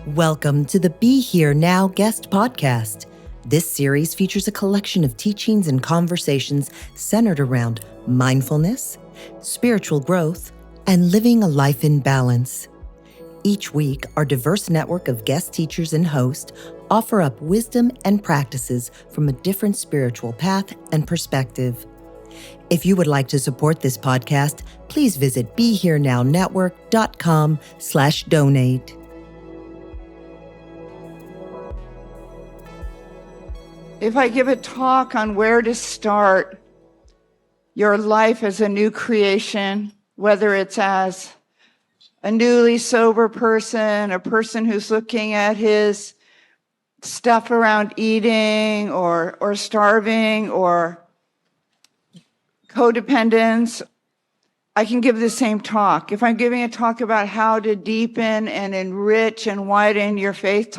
Welcome to the Be Here Now Guest podcast. This series features a collection of teachings and conversations centered around mindfulness, spiritual growth, and living a life in balance. Each week, our diverse network of guest teachers and hosts offer up wisdom and practices from a different spiritual path and perspective. If you would like to support this podcast, please visit BeHereNowNetwork.com/donate. If I give a talk on where to start your life as a new creation, whether it's as a newly sober person, a person who's looking at his stuff around eating or starving or codependence, I can give the same talk. If I'm giving a talk about how to deepen and enrich and widen your faith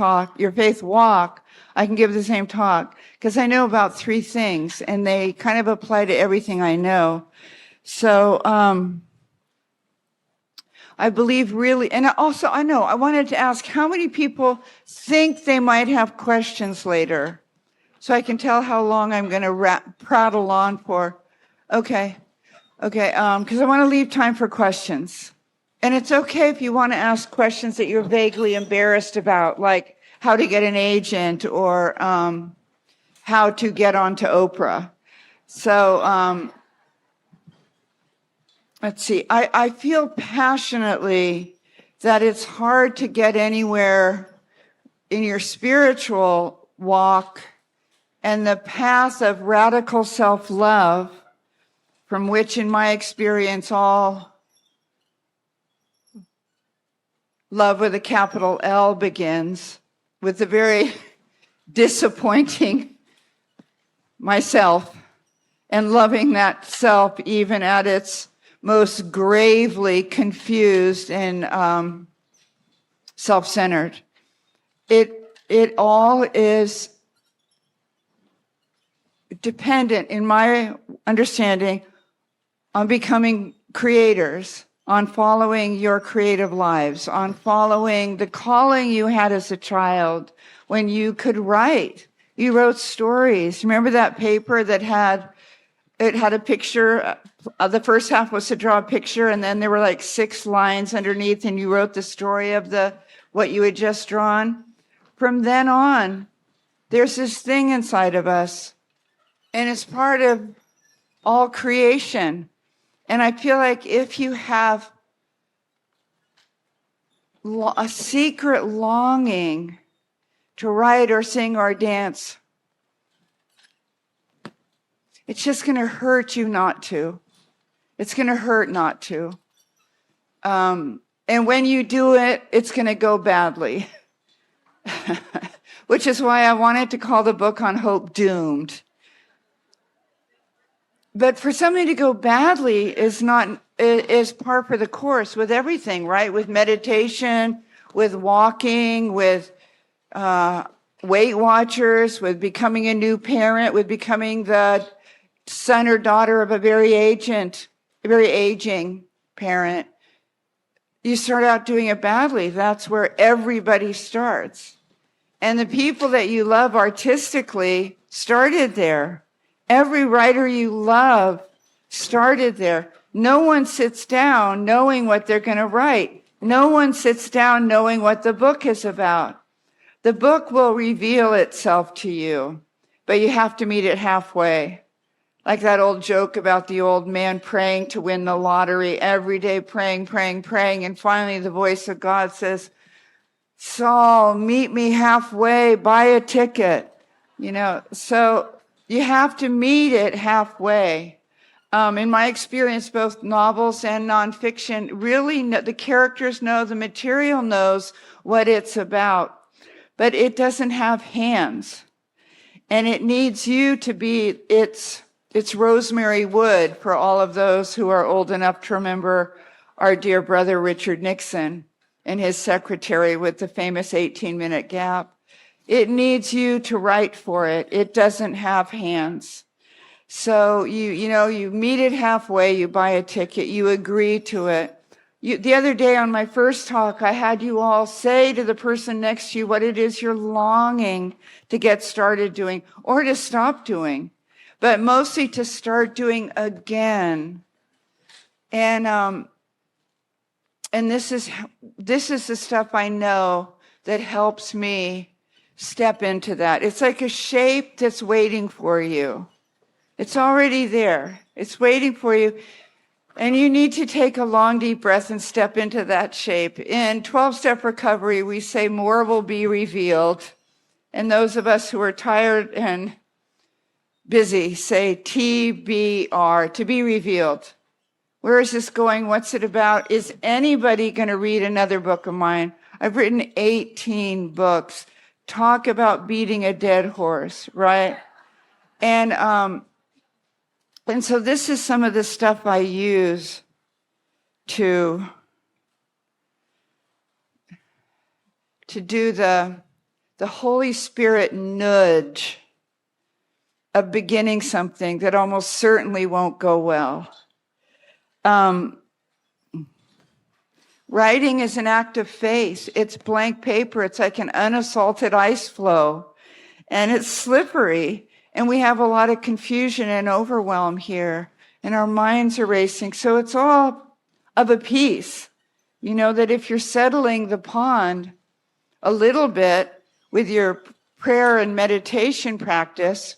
walk, I can give the same talk because I know about three things and they kind of apply to everything I know. So, I believe really, and also I wanted to ask how many people think they might have questions later so I can tell how long I'm going to prattle on for. Okay, because I want to leave time for questions. And it's okay if you want to ask questions that you're vaguely embarrassed about, like how to get an agent or how to get onto Oprah. So let's see. I feel passionately that it's hard to get anywhere in your spiritual walk and the path of radical self-love, from which, in my experience, all love with a capital L begins, with the very disappointing myself and loving that self even at its most gravely confused and self-centered. It all is dependent, in my understanding, on becoming creators, on following your creative lives, on following the calling you had as a child when you could write. You wrote stories. Remember that paper that had a picture? The first half was to draw a picture, and then there were like 6 lines underneath, and you wrote the story of what you had just drawn. From then on, there's this thing inside of us, and it's part of all creation. And I feel like if you have a secret longing to write or sing or dance, it's just going to hurt you not to. It's going to hurt not to. And when you do it, it's going to go badly. Which is why I wanted to call the book on hope Doomed. But for something to go badly is par for the course with everything, right? With meditation, with walking, with Weight Watchers, with becoming a new parent, with becoming the son or daughter of a very aging parent. You start out doing it badly. That's where everybody starts. And the people that you love artistically started there. Every writer you love started there. No one sits down knowing what they're going to write. No one sits down knowing what the book is about. The book will reveal itself to you, but you have to meet it halfway. Like that old joke about the old man praying to win the lottery, every day praying, and finally the voice of God says, Saul, meet me halfway, buy a ticket. So you have to meet it halfway. In my experience, both novels and nonfiction, really the characters know, the material knows what it's about, but it doesn't have hands. And it needs you to be its rosemary wood for all of those who are old enough to remember our dear brother Richard Nixon and his secretary with the famous 18-minute gap. It needs you to write for it. It doesn't have hands. So you meet it halfway, you buy a ticket, you agree to it. The other day on my first talk, I had you all say to the person next to you what it is you're longing to get started doing or to stop doing, but mostly to start doing again. And this is the stuff I know that helps me step into that. It's like a shape that's waiting for you. It's already there. It's waiting for you. And you need to take a long, deep breath and step into that shape. In 12-step recovery, we say more will be revealed. And those of us who are tired and busy say TBR, to be revealed. Where is this going? What's it about? Is anybody going to read another book of mine? I've written 18 books. Talk about beating a dead horse, right? And so this is some of the stuff I use to do the Holy Spirit nudge of beginning something that almost certainly won't go well. Writing is an act of faith. It's blank paper. It's like an unassaulted ice flow, and it's slippery. And we have a lot of confusion and overwhelm here, and our minds are racing. So it's all of a piece. You know that if you're settling the pond a little bit with your prayer and meditation practice,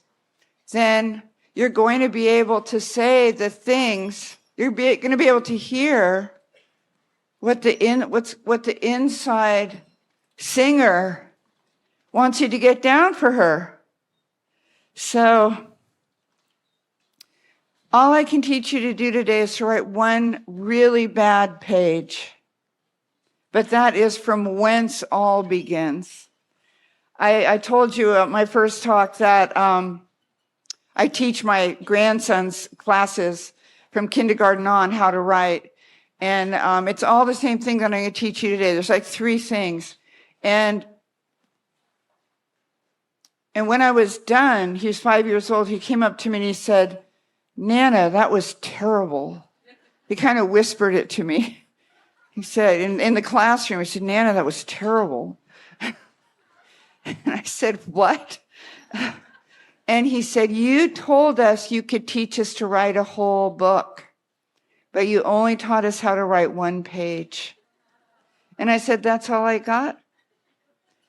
then you're going to be able to say the things, you're going to be able to hear what the inside singer wants you to get down for her. So all I can teach you to do today is to write one really bad page. But that is from whence all begins. I told you at my first talk that I teach my grandson's classes from kindergarten on how to write. And it's all the same thing that I'm going to teach you today. There's like 3 things. And when I was done, he was 5 years old, he came up to me and he said, "Nana, that was terrible." He kind of whispered it to me. He said, in the classroom, he said, "Nana, that was terrible." And I said, "What?" And he said, "You told us you could teach us to write a whole book, but you only taught us how to write 1 page." And I said, "That's all I got.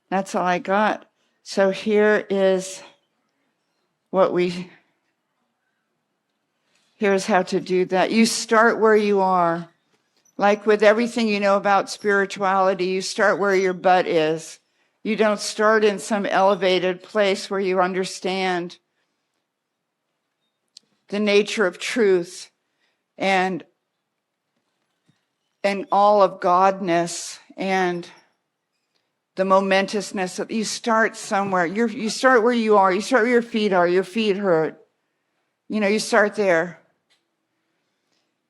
That's all I got." So here is here's how to do that. You start where you are. Like with everything you know about spirituality, you start where your butt is. You don't start in some elevated place where you understand the nature of truth and all of Godness and the momentousness. You start somewhere. You start where you are. You start where your feet are. Your feet hurt. You start there.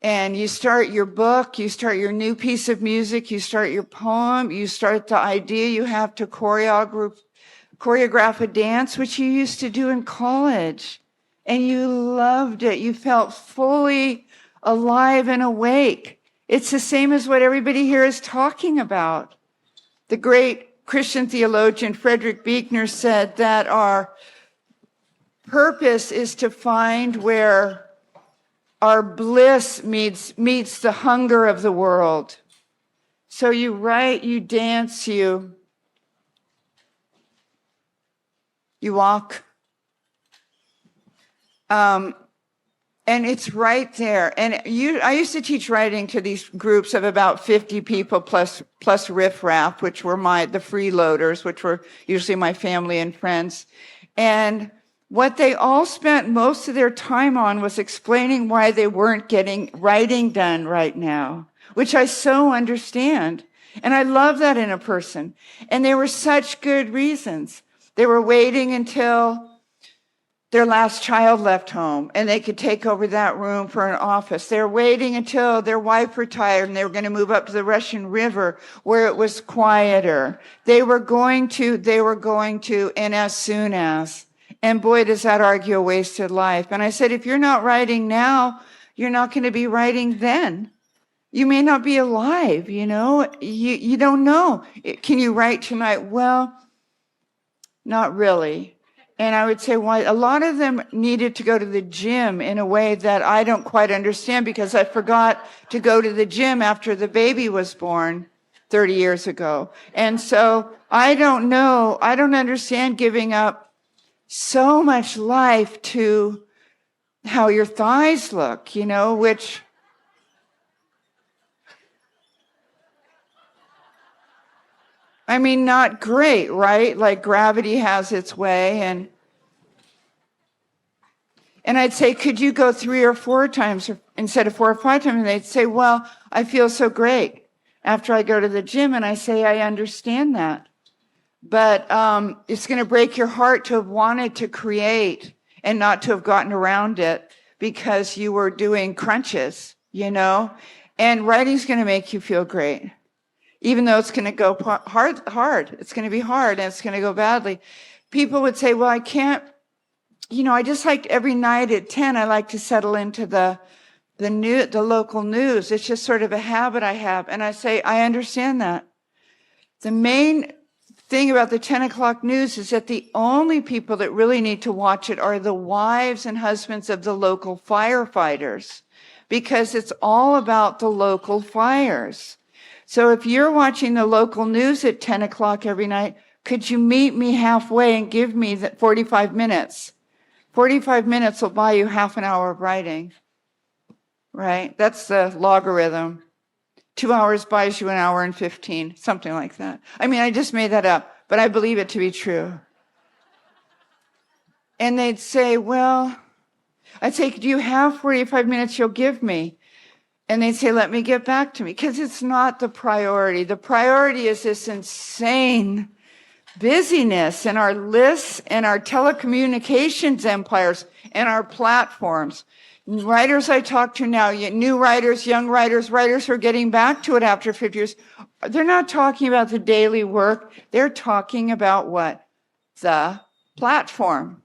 And you start your book. You start your new piece of music. You start your poem. You start the idea you have to choreograph a dance, which you used to do in college. And you loved it. You felt fully alive and awake. It's the same as what everybody here is talking about. The great Christian theologian Frederick Buechner said that our purpose is to find where our bliss meets the hunger of the world. So you write, you dance, you walk. And it's right there. And I used to teach writing to these groups of about 50 people plus riffraff, which were the freeloaders, which were usually my family and friends. And what they all spent most of their time on was explaining why they weren't getting writing done right now, which I so understand. And I love that in a person. And they were such good reasons. They were waiting until their last child left home and they could take over that room for an office. They were waiting until their wife retired and they were going to move up to the Russian River where it was quieter. They were going to, and as soon as. And boy, does that argue a wasted life. And I said, if you're not writing now, you're not going to be writing then. You may not be alive, you know? You don't know. Can you write tonight? Well, not really. And I would say, why? A lot of them needed to go to the gym in a way that I don't quite understand, because I forgot to go to the gym after the baby was born 30 years ago. And so I don't know. I don't understand giving up so much life to how your thighs look, you know, which, I mean, not great, right? Like gravity has its way. And I'd say, could you go 3 or 4 times instead of 4 or 5 times? And they'd say, well, I feel so great after I go to the gym. And I say, I understand that. But it's going to break your heart to have wanted to create and not to have gotten around it because you were doing crunches, you know? And writing's going to make you feel great, even though it's going to go hard. It's going to be hard and it's going to go badly. People would say, well, I can't, you know, I just like every night at 10, I like to settle into the local news. It's just sort of a habit I have. And I say, I understand that. The main thing about the 10 o'clock news is that the only people that really need to watch it are the wives and husbands of the local firefighters, because it's all about the local fires. So if you're watching the local news at 10 o'clock every night, could you meet me halfway and give me 45 minutes? 45 minutes will buy you half an hour of writing, right? That's the logarithm. 2 hours buys you an hour and 15, something like that. I mean, I just made that up, but I believe it to be true. And they'd say, well, I'd say, do you have 45 minutes you'll give me? And they'd say, let me get back to me, because it's not the priority. The priority is this insane busyness and our lists and our telecommunications empires and our platforms. Writers I talk to now, new writers, young writers, writers who are getting back to it after 50 years, they're not talking about the daily work. They're talking about what? The platform,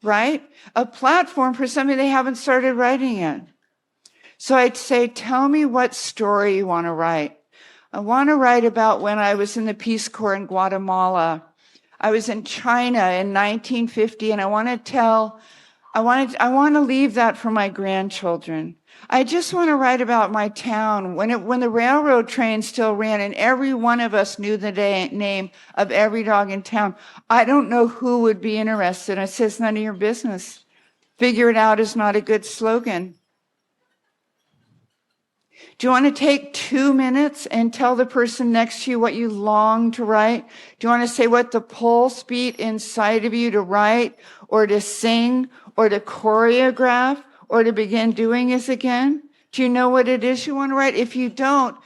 right? A platform for something they haven't started writing yet. So I'd say, tell me what story you want to write. I want to write about when I was in the Peace Corps in Guatemala. I was in China in 1950, and I want to leave that for my grandchildren. I just want to write about my town when the railroad train still ran and every one of us knew the name of every dog in town. I don't know who would be interested. I said, it's none of your business. Figure it out is not a good slogan. Do you want to take 2 minutes and tell the person next to you what you long to write? Do you want to say what the pulse beat inside of you to write or to sing or to choreograph or to begin doing this again? Do you know what it is you want to write? If you don't,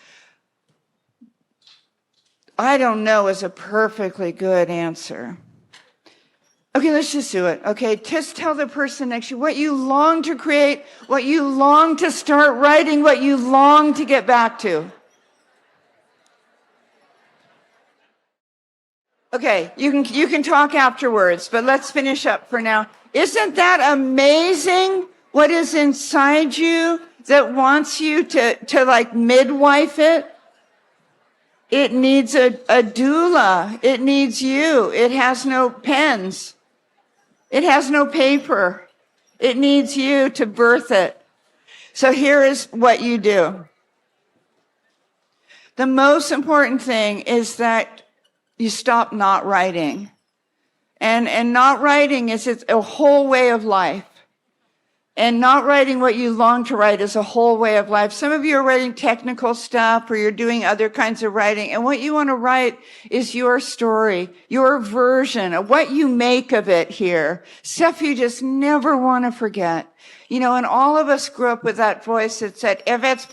I don't know is a perfectly good answer. Okay, let's just do it. Okay, just tell the person next to you what you long to create, what you long to start writing, what you long to get back to. Okay, you can talk afterwards, but let's finish up for now. Isn't that amazing? What is inside you that wants you to like midwife it? It needs a doula. It needs you. It has no pens. It has no paper. It needs you to birth it. So here is what you do. The most important thing is that you stop not writing. And not writing is it's a whole way of life. And not writing what you long to write is a whole way of life. Some of you are writing technical stuff or you're doing other kinds of writing. And what you want to write is your story, your version of what you make of it here. Stuff you just never want to forget. You know, and all of us grew up with that voice that said, if it's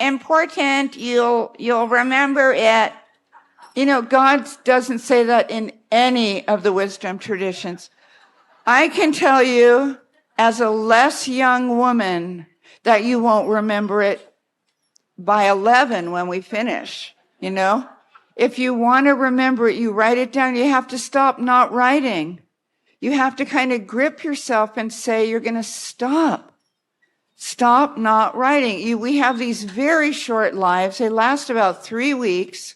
important, you'll remember it. You know, God doesn't say that in any of the wisdom traditions. I can tell you, as a less young woman, that you won't remember it by 11 when we finish, you know? If you want to remember it, you write it down. You have to stop not writing. You have to kind of grip yourself and say, you're going to stop. Stop not writing. We have these very short lives. They last about 3 weeks.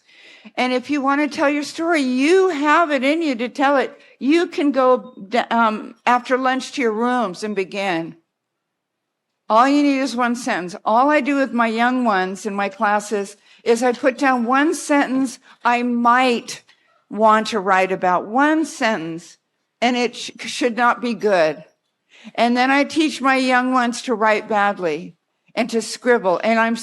And if you want to tell your story, you have it in you to tell it. You can go after lunch to your rooms and begin. All you need is one sentence. All I do with my young ones in my classes is I put down one sentence I might want to write about. One sentence. And it should not be good. And then I teach my young ones to write badly and to scribble. And I'm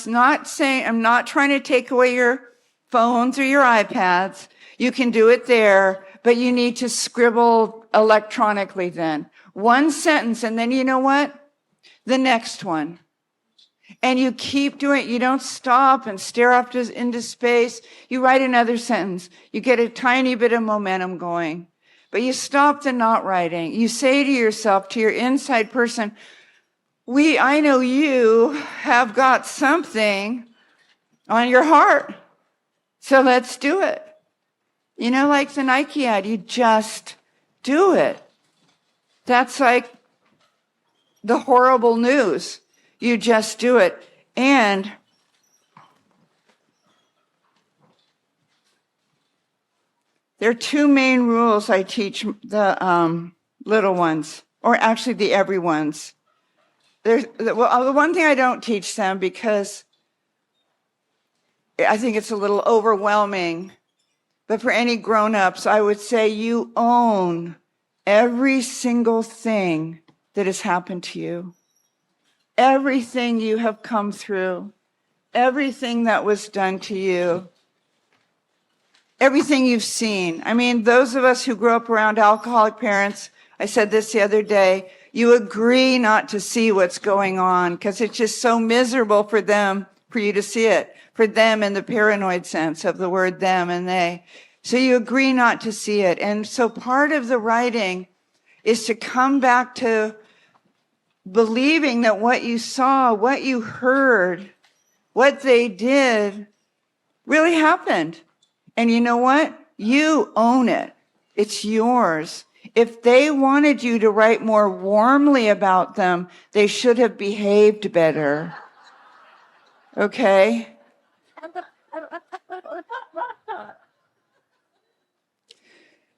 not trying to take away your phones or your iPads. You can do it there, but you need to scribble electronically then. One sentence, and then you know what? The next one. And you keep doing it. You don't stop and stare off into space. You write another sentence. You get a tiny bit of momentum going. But you stop the not writing. You say to yourself, to your inside person, I know you have got something on your heart. So let's do it. You know, like the Nike ad, you just do it. That's like the horrible news. You just do it. And there are two main rules I teach the little ones, or actually the every ones. The one thing I don't teach them because I think it's a little overwhelming, but for any grown-ups, I would say you own every single thing that has happened to you, everything you have come through, everything that was done to you. Everything you've seen. I mean, those of us who grew up around alcoholic parents, I said this the other day, you agree not to see what's going on because it's just so miserable for them, for you to see it, for them in the paranoid sense of the word them and they. So you agree not to see it. And so part of the writing is to come back to believing that what you saw, what you heard, what they did really happened. And you know what? You own it. It's yours. If they wanted you to write more warmly about them, they should have behaved better. Okay?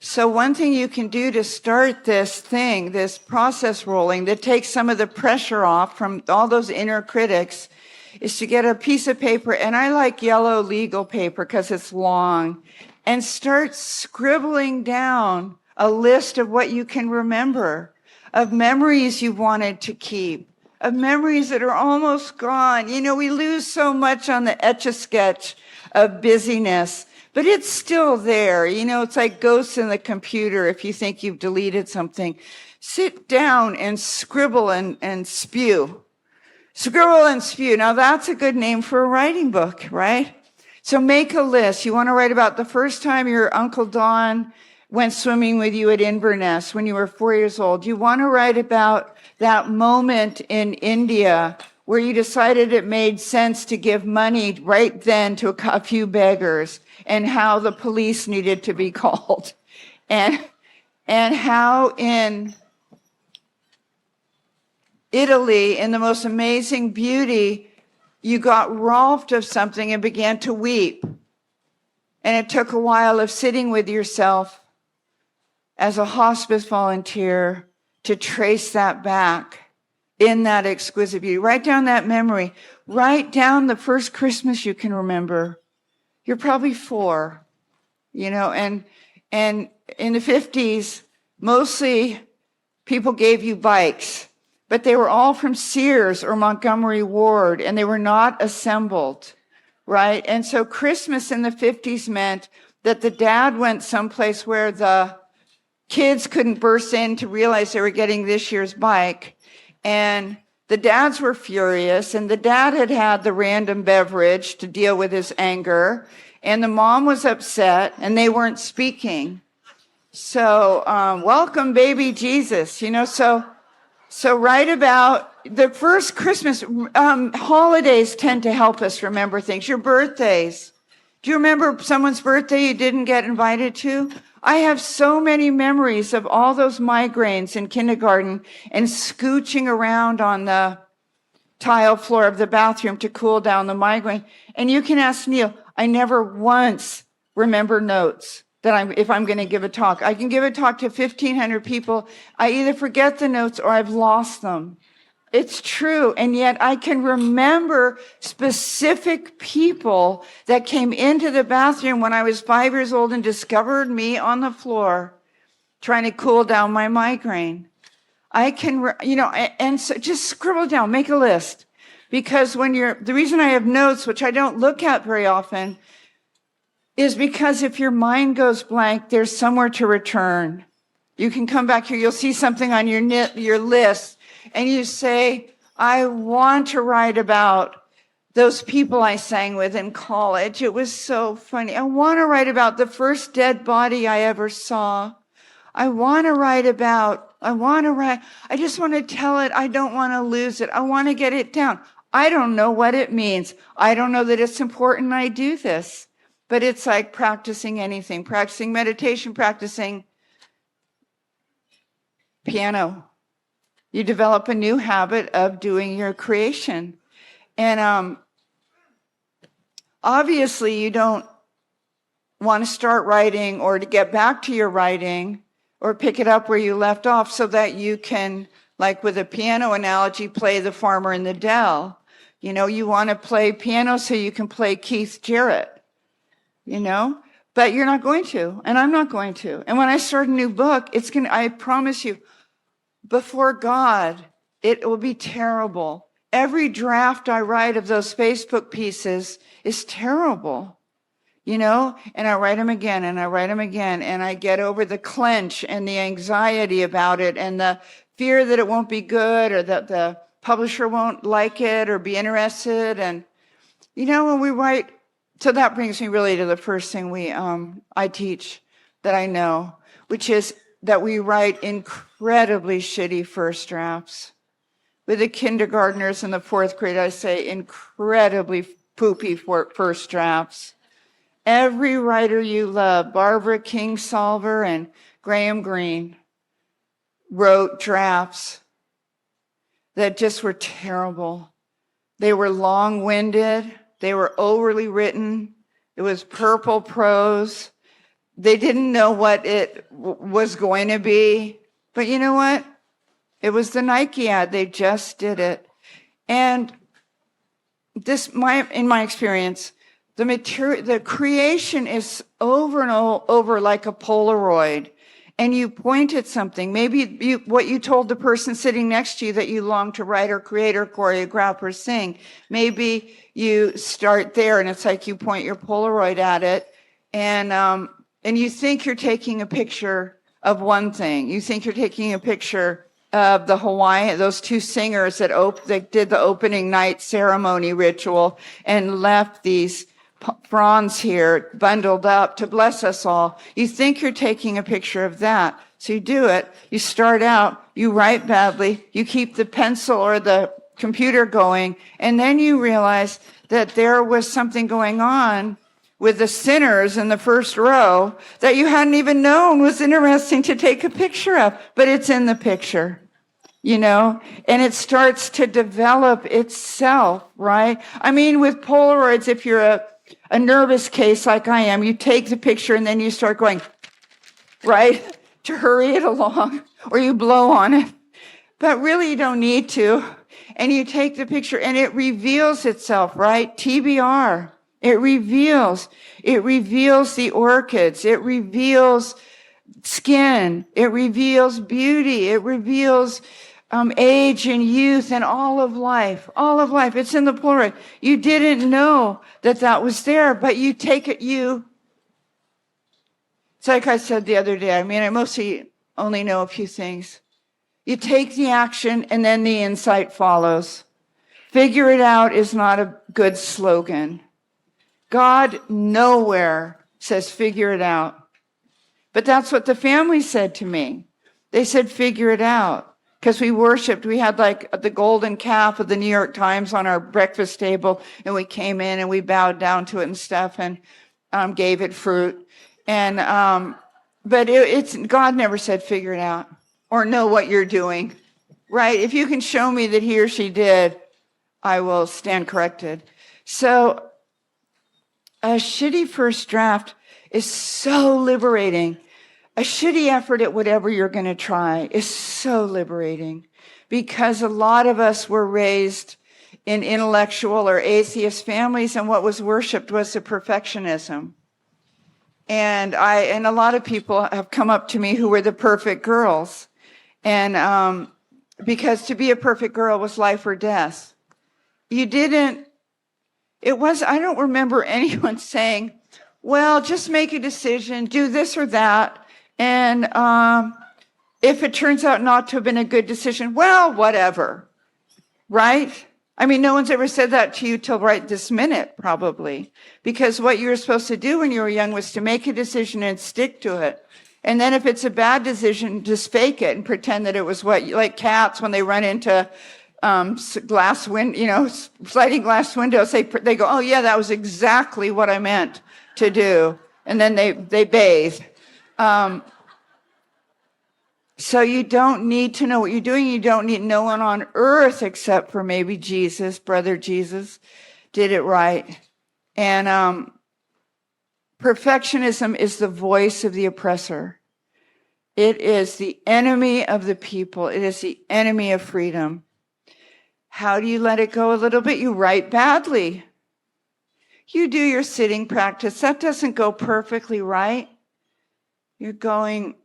So one thing you can do to start this process rolling that takes some of the pressure off from all those inner critics is to get a piece of paper, and I like yellow legal paper because it's long, and start scribbling down a list of what you can remember, of memories you wanted to keep, of memories that are almost gone. You know, we lose so much on the Etch-a-Sketch of busyness, but it's still there. You know, it's like ghosts in the computer if you think you've deleted something. Sit down and scribble and spew. Scribble and spew. Now that's a good name for a writing book, right? So make a list. You want to write about the first time your Uncle Don went swimming with you at Inverness when you were 4 years old. You want to write about that moment in India where you decided it made sense to give money right then to a few beggars, and how the police needed to be called, and how in Italy, in the most amazing beauty, you got rolfed of something and began to weep. And it took a while of sitting with yourself as a hospice volunteer to trace that back in that exquisite beauty. Write down that memory. Write down the first Christmas you can remember. You're probably 4, you know, and in the 50s, mostly people gave you bikes, but they were all from Sears or Montgomery Ward, and they were not assembled, right? And so Christmas in the 50s meant that the dad went someplace where the kids couldn't burst in to realize they were getting this year's bike. And the dads were furious, and the dad had had the random beverage to deal with his anger, and the mom was upset, and they weren't speaking. So, welcome baby Jesus, you know, so write about the first Christmas. Holidays tend to help us remember things. Your birthdays. Do you remember someone's birthday you didn't get invited to? I have so many memories of all those migraines in kindergarten and scooching around on the tile floor of the bathroom to cool down the migraine. And you can ask Neil, I never once remember notes if I'm going to give a talk. I can give a talk to 1,500 people. I either forget the notes or I've lost them. It's true. And yet I can remember specific people that came into the bathroom when I was 5 years old and discovered me on the floor trying to cool down my migraine. I can, and so just scribble down, make a list. Because the reason I have notes, which I don't look at very often, is because if your mind goes blank, there's somewhere to return. You can come back here, you'll see something on your list, and you say, I want to write about those people I sang with in college. It was so funny. I want to write about the first dead body I ever saw. I just want to tell it. I don't want to lose it. I want to get it down. I don't know what it means. I don't know that it's important I do this, but it's like practicing anything, practicing meditation, practicing piano. You develop a new habit of doing your creation. And obviously you don't want to start writing or to get back to your writing or pick it up where you left off so that you can, like with a piano analogy, play the farmer in the dell. You want to play piano so you can play Keith Jarrett, but you're not going to, and I'm not going to. And when I start a new book, I promise you, before God, it will be terrible. Every draft I write of those Facebook pieces is terrible. And I write them again and I write them again, and I get over the clench and the anxiety about it and the fear that it won't be good or that the publisher won't like it or be interested. And, when we write, so that brings me really to the first thing I teach that I know, which is that we write incredibly shitty first drafts. With the kindergartners in the 4th grade, I say incredibly poopy first drafts. Every writer you love, Barbara Kingsolver and Graham Greene, wrote drafts that just were terrible. They were long-winded. They were overly written. It was purple prose. They didn't know what it was going to be. But you know what? It was the Nike ad. They just did it. And in my experience, the creation is over and over like a Polaroid. And you point at something. Maybe what you told the person sitting next to you that you long to write or create or choreograph or sing. Maybe you start there and it's like you point your Polaroid at it and you think you're taking a picture of one thing. You think you're taking a picture of the Hawaiian, those 2 singers that did the opening night ceremony ritual and left these fronds here bundled up to bless us all. You think you're taking a picture of that. So you do it. You start out, you write badly, you keep the pencil or the computer going, and then you realize that there was something going on with the sinners in the first row that you hadn't even known was interesting to take a picture of, but it's in the picture. And it starts to develop itself, right? I mean, with Polaroids, if you're a nervous case like I am, you take the picture and then you start going, right, to hurry it along, or you blow on it. But really you don't need to. And you take the picture and it reveals itself, right? TBR. It reveals the orchids. It reveals skin. It reveals beauty. It reveals age and youth and all of life. It's in the Polaroid. You didn't know that was there, but you take it, it's like I said the other day. I mean, I mostly only know a few things. You take the action and then the insight follows. Figure it out is not a good slogan. God nowhere says figure it out. But that's what the family said to me. They said figure it out. Because we worshiped, we had like the golden calf of the New York Times on our breakfast table, and we came in and we bowed down to it and stuff and gave it fruit. And but God never said figure it out or know what you're doing, right? If you can show me that he or she did, I will stand corrected. So a shitty first draft is so liberating. A shitty effort at whatever you're going to try is so liberating, because a lot of us were raised in intellectual or atheist families, and what was worshipped was the perfectionism. And a lot of people have come up to me who were the perfect girls. And because to be a perfect girl was life or death. I don't remember anyone saying, well, just make a decision, do this or that. And if it turns out not to have been a good decision, well, whatever, right? I mean, no one's ever said that to you till right this minute, probably. Because what you were supposed to do when you were young was to make a decision and stick to it. And then if it's a bad decision, just fake it and pretend that it was like cats when they run into sliding glass windows, they go, oh yeah, that was exactly what I meant to do. And then they bathe. So you don't need to know what you're doing. You don't need no one on earth except for maybe Jesus, brother Jesus, did it right. And perfectionism is the voice of the oppressor. It is the enemy of the people. It is the enemy of freedom. How do you let it go a little bit? You write badly. You do your sitting practice. That doesn't go perfectly right. You're going,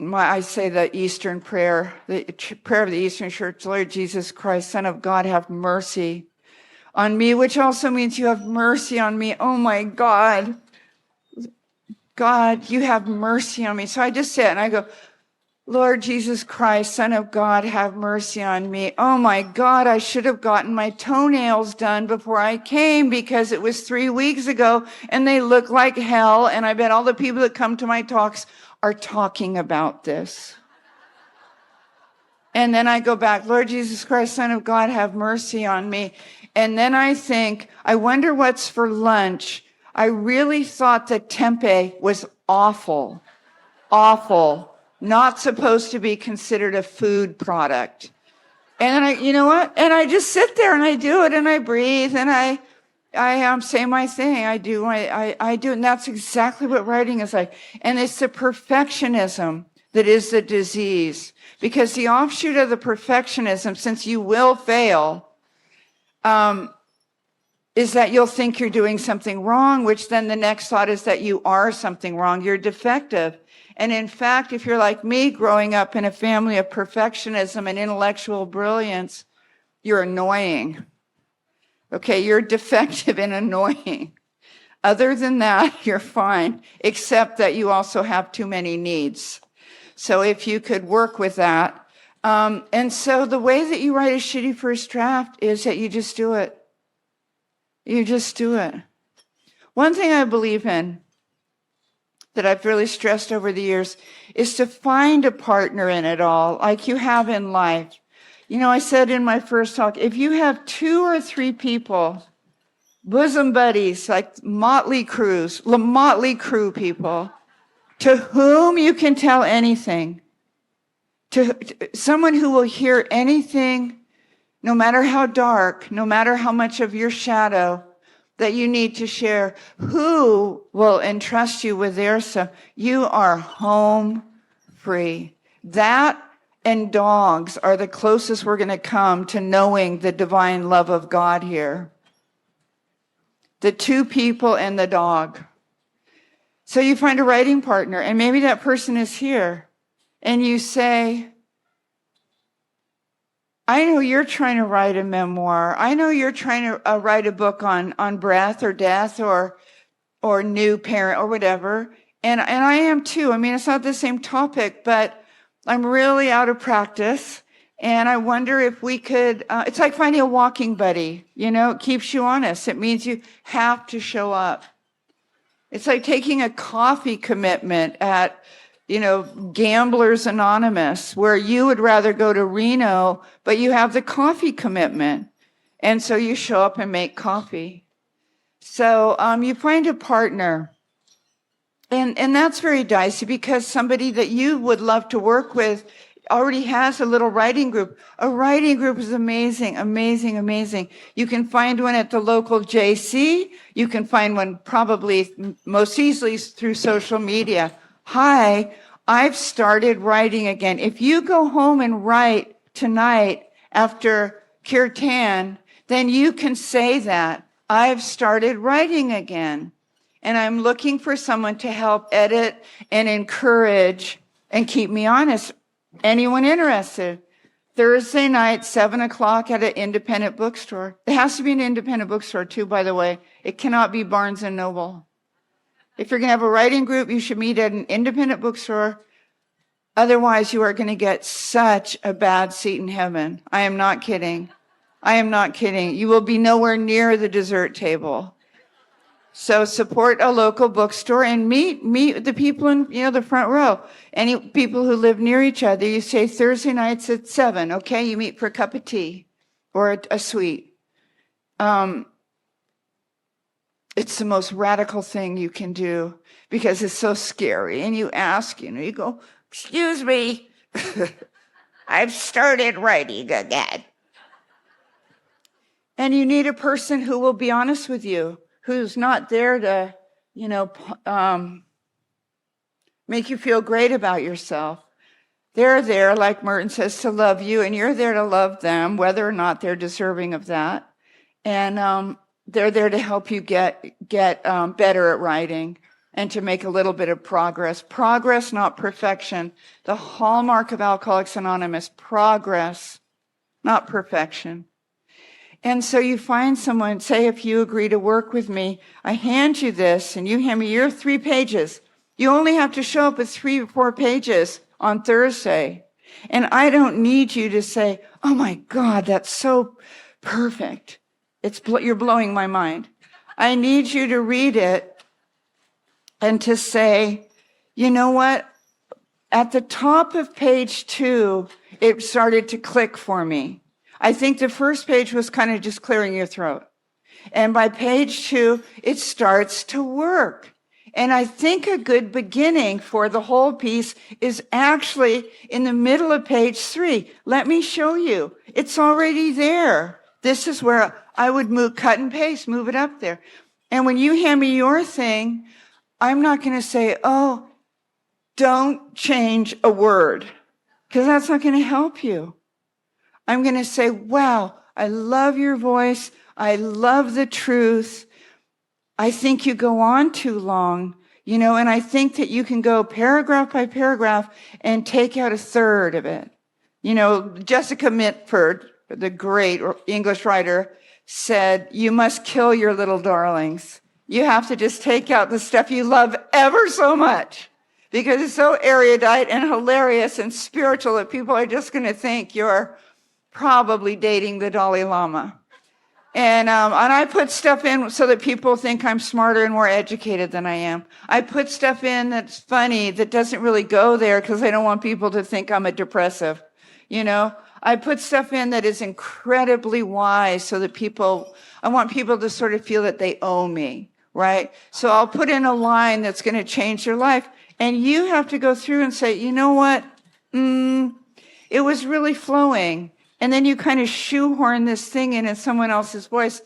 I say the Eastern prayer, the prayer of the Eastern Church, Lord Jesus Christ, Son of God, have mercy on me, which also means you have mercy on me. Oh my God. God, you have mercy on me. So I just sit and I go, Lord Jesus Christ, Son of God, have mercy on me. Oh my God, I should have gotten my toenails done before I came because it was 3 weeks ago and they look like hell. And I bet all the people that come to my talks are talking about this. And then I go back, Lord Jesus Christ, Son of God, have mercy on me. And then I think, I wonder what's for lunch. I really thought that tempeh was awful, not supposed to be considered a food product. And then you know what? And I just sit there and I do it and I breathe and I say my thing. I do, and that's exactly what writing is like. And it's the perfectionism that is the disease, because the offshoot of the perfectionism, since you will fail, is that you'll think you're doing something wrong, which then the next thought is that you are something wrong. You're defective. And in fact, if you're like me, growing up in a family of perfectionism and intellectual brilliance, you're annoying. Okay, you're defective and annoying. Other than that, you're fine, except that you also have too many needs. So if you could work with that. And so the way that you write a shitty first draft is that you just do it. You just do it. One thing I believe in that I've really stressed over the years is to find a partner in it all, like you have in life. You know, I said in my first talk, if you have 2 or 3 people, bosom buddies, like motley crew people, to whom you can tell anything, to someone who will hear anything, no matter how dark, no matter how much of your shadow that you need to share, who will entrust you with their stuff, you are home free. That and dogs are the closest we're going to come to knowing the divine love of God here. The 2 people and the dog. So you find a writing partner, and maybe that person is here, and you say, I know you're trying to write a memoir. I know you're trying to write a book on breath or death or new parent or whatever. And I am too. I mean, it's not the same topic, but I'm really out of practice. And I wonder if we could, it's like finding a walking buddy, you know, it keeps you honest. It means you have to show up. It's like taking a coffee commitment at, you know, Gamblers Anonymous, where you would rather go to Reno, but you have the coffee commitment. And so you show up and make coffee. So you find a partner. And that's very dicey, because somebody that you would love to work with already has a little writing group. A writing group is amazing, amazing, amazing. You can find one at the local JC. You can find one probably most easily through social media. Hi, I've started writing again. If you go home and write tonight after kirtan, then you can say that. I've started writing again. And I'm looking for someone to help edit and encourage and keep me honest. Anyone interested? Thursday night, 7:00 at an independent bookstore. It has to be an independent bookstore too, by the way. It cannot be Barnes and Noble. If you're going to have a writing group, you should meet at an independent bookstore. Otherwise, you are going to get such a bad seat in heaven. I am not kidding. I am not kidding. You will be nowhere near the dessert table. So support a local bookstore and meet the people in, the front row. Any people who live near each other, you say Thursday nights at 7, okay? You meet for a cup of tea or a sweet. It's the most radical thing you can do because it's so scary. And you ask, you go, excuse me, I've started writing again. And you need a person who will be honest with you, who's not there to, make you feel great about yourself. They're there, like Merton says, to love you, and you're there to love them, whether or not they're deserving of that. And they're there to help you get better at writing and to make a little bit of progress. Progress, not perfection. The hallmark of Alcoholics Anonymous, progress, not perfection. And so you find someone, say if you agree to work with me, I hand you this and you hand me your 3 pages. You only have to show up with 3 or 4 pages on Thursday. And I don't need you to say, oh my God, that's so perfect. You're blowing my mind. I need you to read it and to say, you know what? At the top of page 2, it started to click for me. I think the first page was kind of just clearing your throat. And by page 2, it starts to work. And I think a good beginning for the whole piece is actually in the middle of page 3. Let me show you. It's already there. This is where I would cut and paste, move it up there. And when you hand me your thing, I'm not going to say, oh, don't change a word, because that's not going to help you. I'm going to say, wow, I love your voice. I love the truth. I think you go on too long, and I think that you can go paragraph by paragraph and take out a third of it. Jessica Mitford, the great English writer, said, you must kill your little darlings. You have to just take out the stuff you love ever so much because it's so erudite and hilarious and spiritual that people are just going to think you're probably dating the Dalai Lama. And I put stuff in so that people think I'm smarter and more educated than I am. I put stuff in that's funny, that doesn't really go there because I don't want people to think I'm a depressive. I put stuff in that is incredibly wise so that I want people to sort of feel that they owe me, right? So I'll put in a line that's going to change their life. And you have to go through and say, you know what? It was really flowing. And then you kind of shoehorn this thing in someone else's voice.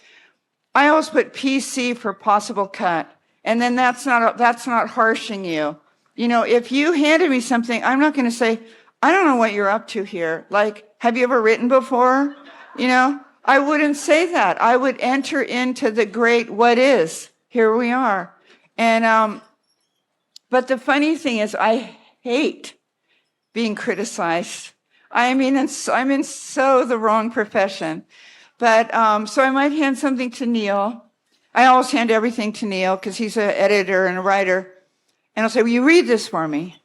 I always put PC for possible cut. And then that's not harshing you. If you handed me something, I'm not going to say, I don't know what you're up to here. Like, have you ever written before? I wouldn't say that. I would enter into the great what is. Here we are. And, but the funny thing is I hate being criticized. I'm in so the wrong profession. But, so I might hand something to Neil. I always hand everything to Neil because he's an editor and a writer. And I'll say, will you read this for me?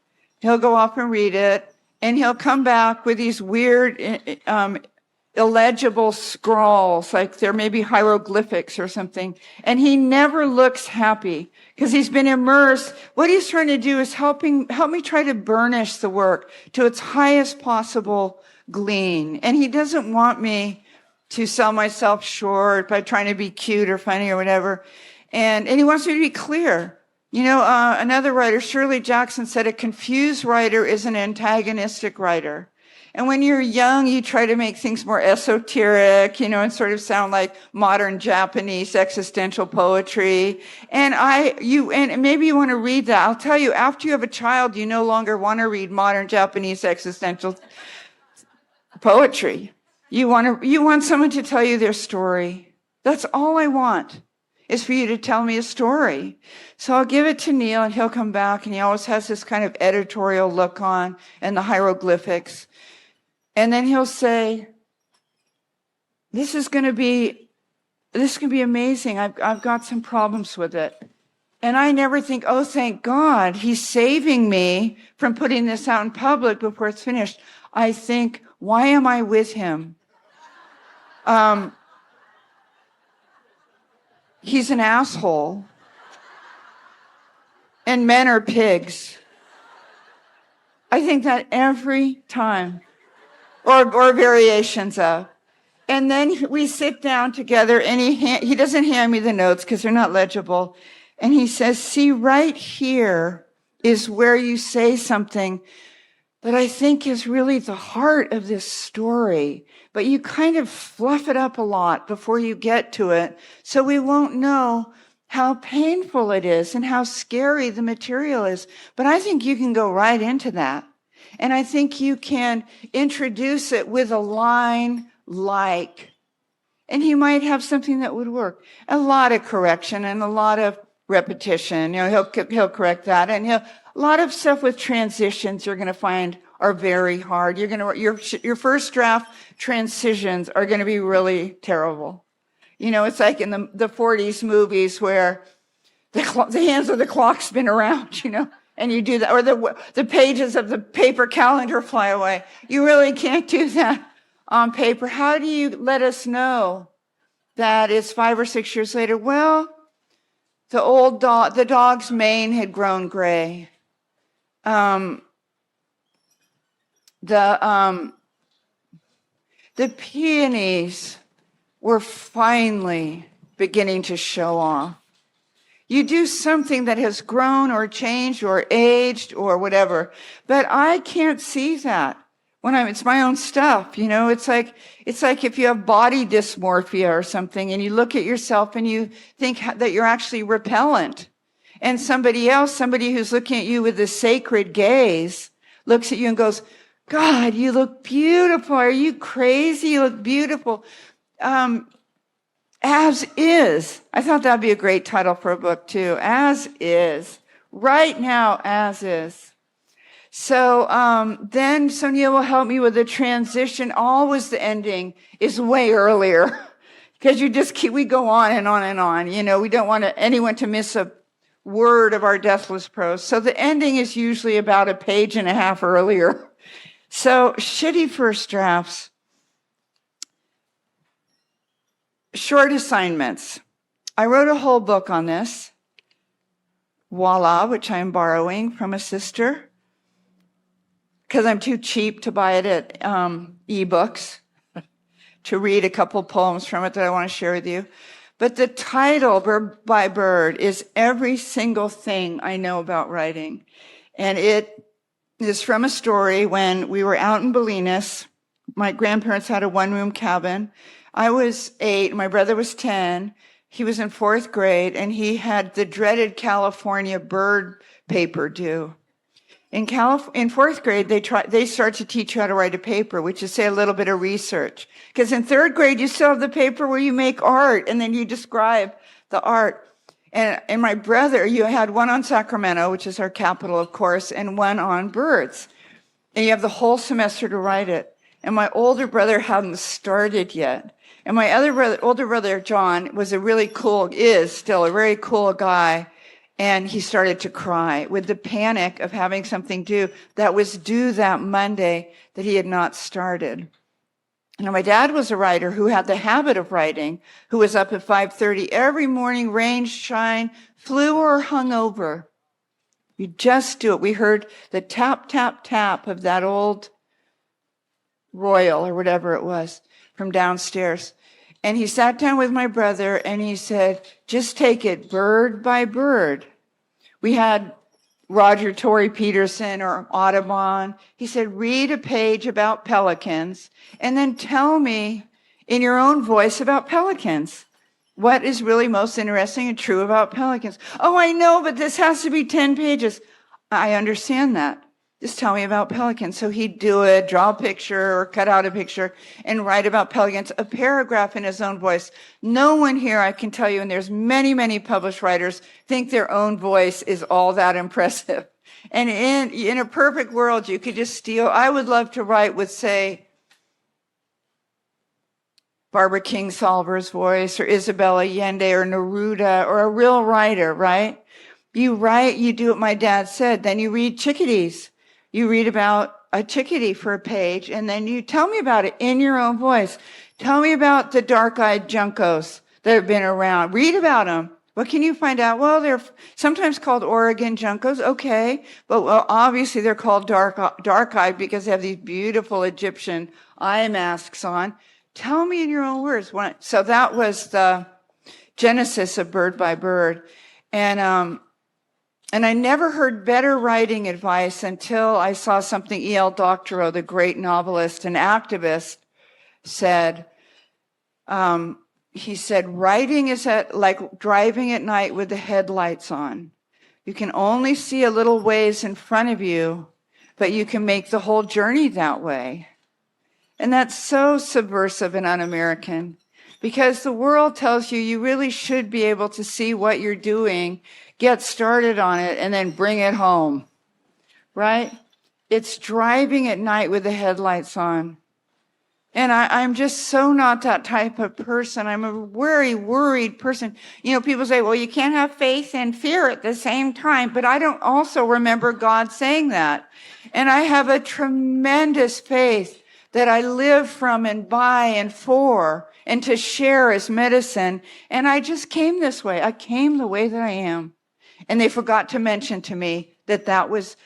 He'll go off and read it. And he'll come back with these weird, illegible scrawls, like there may be hieroglyphics or something. And he never looks happy because he's been immersed. What he's trying to do is help me try to burnish the work to its highest possible glean. And he doesn't want me to sell myself short by trying to be cute or funny or whatever. And he wants me to be clear. Another writer, Shirley Jackson, said a confused writer is an antagonistic writer. And when you're young, you try to make things more esoteric, and sort of sound like modern Japanese existential poetry. And maybe you want to read that. I'll tell you, after you have a child, you no longer want to read modern Japanese existential poetry. You want someone to tell you their story. That's all I want, is for you to tell me a story. So I'll give it to Neil, and he'll come back, and he always has this kind of editorial look on and the hieroglyphics. And then he'll say, this is going to be amazing. I've got some problems with it. And I never think, oh, thank God, he's saving me from putting this out in public before it's finished. I think, why am I with him? He's an asshole. And men are pigs. I think that every time. Or variations of. And then we sit down together, and he doesn't hand me the notes because they're not legible. And he says, see, right here is where you say something that I think is really the heart of this story. But you kind of fluff it up a lot before you get to it, so we won't know how painful it is and how scary the material is. But I think you can go right into that. And I think you can introduce it with a line like, and he might have something that would work. A lot of correction and a lot of repetition. He'll correct that. And a lot of stuff with transitions you're going to find are very hard. Your first draft transitions are going to be really terrible. It's like in the 40s movies where the hands of the clock spin around, and you do that, or the pages of the paper calendar fly away. You really can't do that on paper. How do you let us know that it's 5 or 6 years later? Well, the dog's mane had grown gray. The peonies were finally beginning to show off. You do something that has grown or changed or aged or whatever, but I can't see that it's my own stuff. It's like if you have body dysmorphia or something, and you look at yourself and you think that you're actually repellent, and somebody who's looking at you with a sacred gaze looks at you and goes, God, you look beautiful. Are you crazy? You look beautiful. As is. I thought that'd be a great title for a book too. As is. Right now, as is. So then Sonia will help me with the transition. Always the ending is way earlier, because we go on and on and on. We don't want anyone to miss a word of our deathless prose. So the ending is usually about a page and a half earlier. So shitty first drafts. Short assignments. I wrote a whole book on this. Voila, which I'm borrowing from a sister, because I'm too cheap to buy it at ebooks, to read a couple poems from it that I want to share with you. But the title, Bird by Bird, is every single thing I know about writing. And it is from a story when we were out in Bolinas. My grandparents had a one-room cabin. I was 8, my brother was 10. He was in 4th grade, and he had the dreaded California bird paper due. In 4th grade, they start to teach you how to write a paper, which is, say, a little bit of research. Because in 3rd grade, you still have the paper where you make art, and then you describe the art. And my brother, you had one on Sacramento, which is our capital, of course, and one on birds. And you have the whole semester to write it. And my older brother hadn't started yet. And my older brother, John, is still a very cool guy. And he started to cry with the panic of having something due that was due that Monday that he had not started. And my dad was a writer who had the habit of writing, who was up at 5:30 every morning, rain, shine, flu or hungover. You just do it. We heard the tap, tap, tap of that old Royal or whatever it was from downstairs. And he sat down with my brother and he said, just take it bird by bird. We had Roger Tory Peterson or Audubon. He said, read a page about pelicans and then tell me in your own voice about pelicans. What is really most interesting and true about pelicans? Oh, I know, but this has to be 10 pages. I understand that. Just tell me about pelicans. So he'd do it, draw a picture or cut out a picture and write about pelicans, a paragraph in his own voice. No one here, I can tell you, and there's many, many published writers, think their own voice is all that impressive. And in a perfect world, you could just steal. I would love to write with, say, Barbara Kingsolver's voice or Isabel Allende or Neruda or a real writer, right? You write, you do what my dad said, then you read chickadees. You read about a chickadee for a page, and then you tell me about it in your own voice. Tell me about the dark-eyed juncos that have been around. Read about them. What can you find out? Well, they're sometimes called Oregon juncos. Okay. But well, obviously they're called dark-eyed because they have these beautiful Egyptian eye masks on. Tell me in your own words. So that was the genesis of Bird by Bird. And I never heard better writing advice until I saw something E.L. Doctorow, the great novelist and activist, said. He said, writing is like driving at night with the headlights on. You can only see a little ways in front of you, but you can make the whole journey that way. And that's so subversive and un-American, because the world tells you really should be able to see what you're doing, get started on it, and then bring it home, right? It's driving at night with the headlights on. And I'm just so not that type of person. I'm a very worried person. You know, people say, well, you can't have faith and fear at the same time. But I don't also remember God saying that. And I have a tremendous faith that I live from and by and for and to share as medicine. And I just came this way. I came the way that I am. And they forgot to mention to me that that was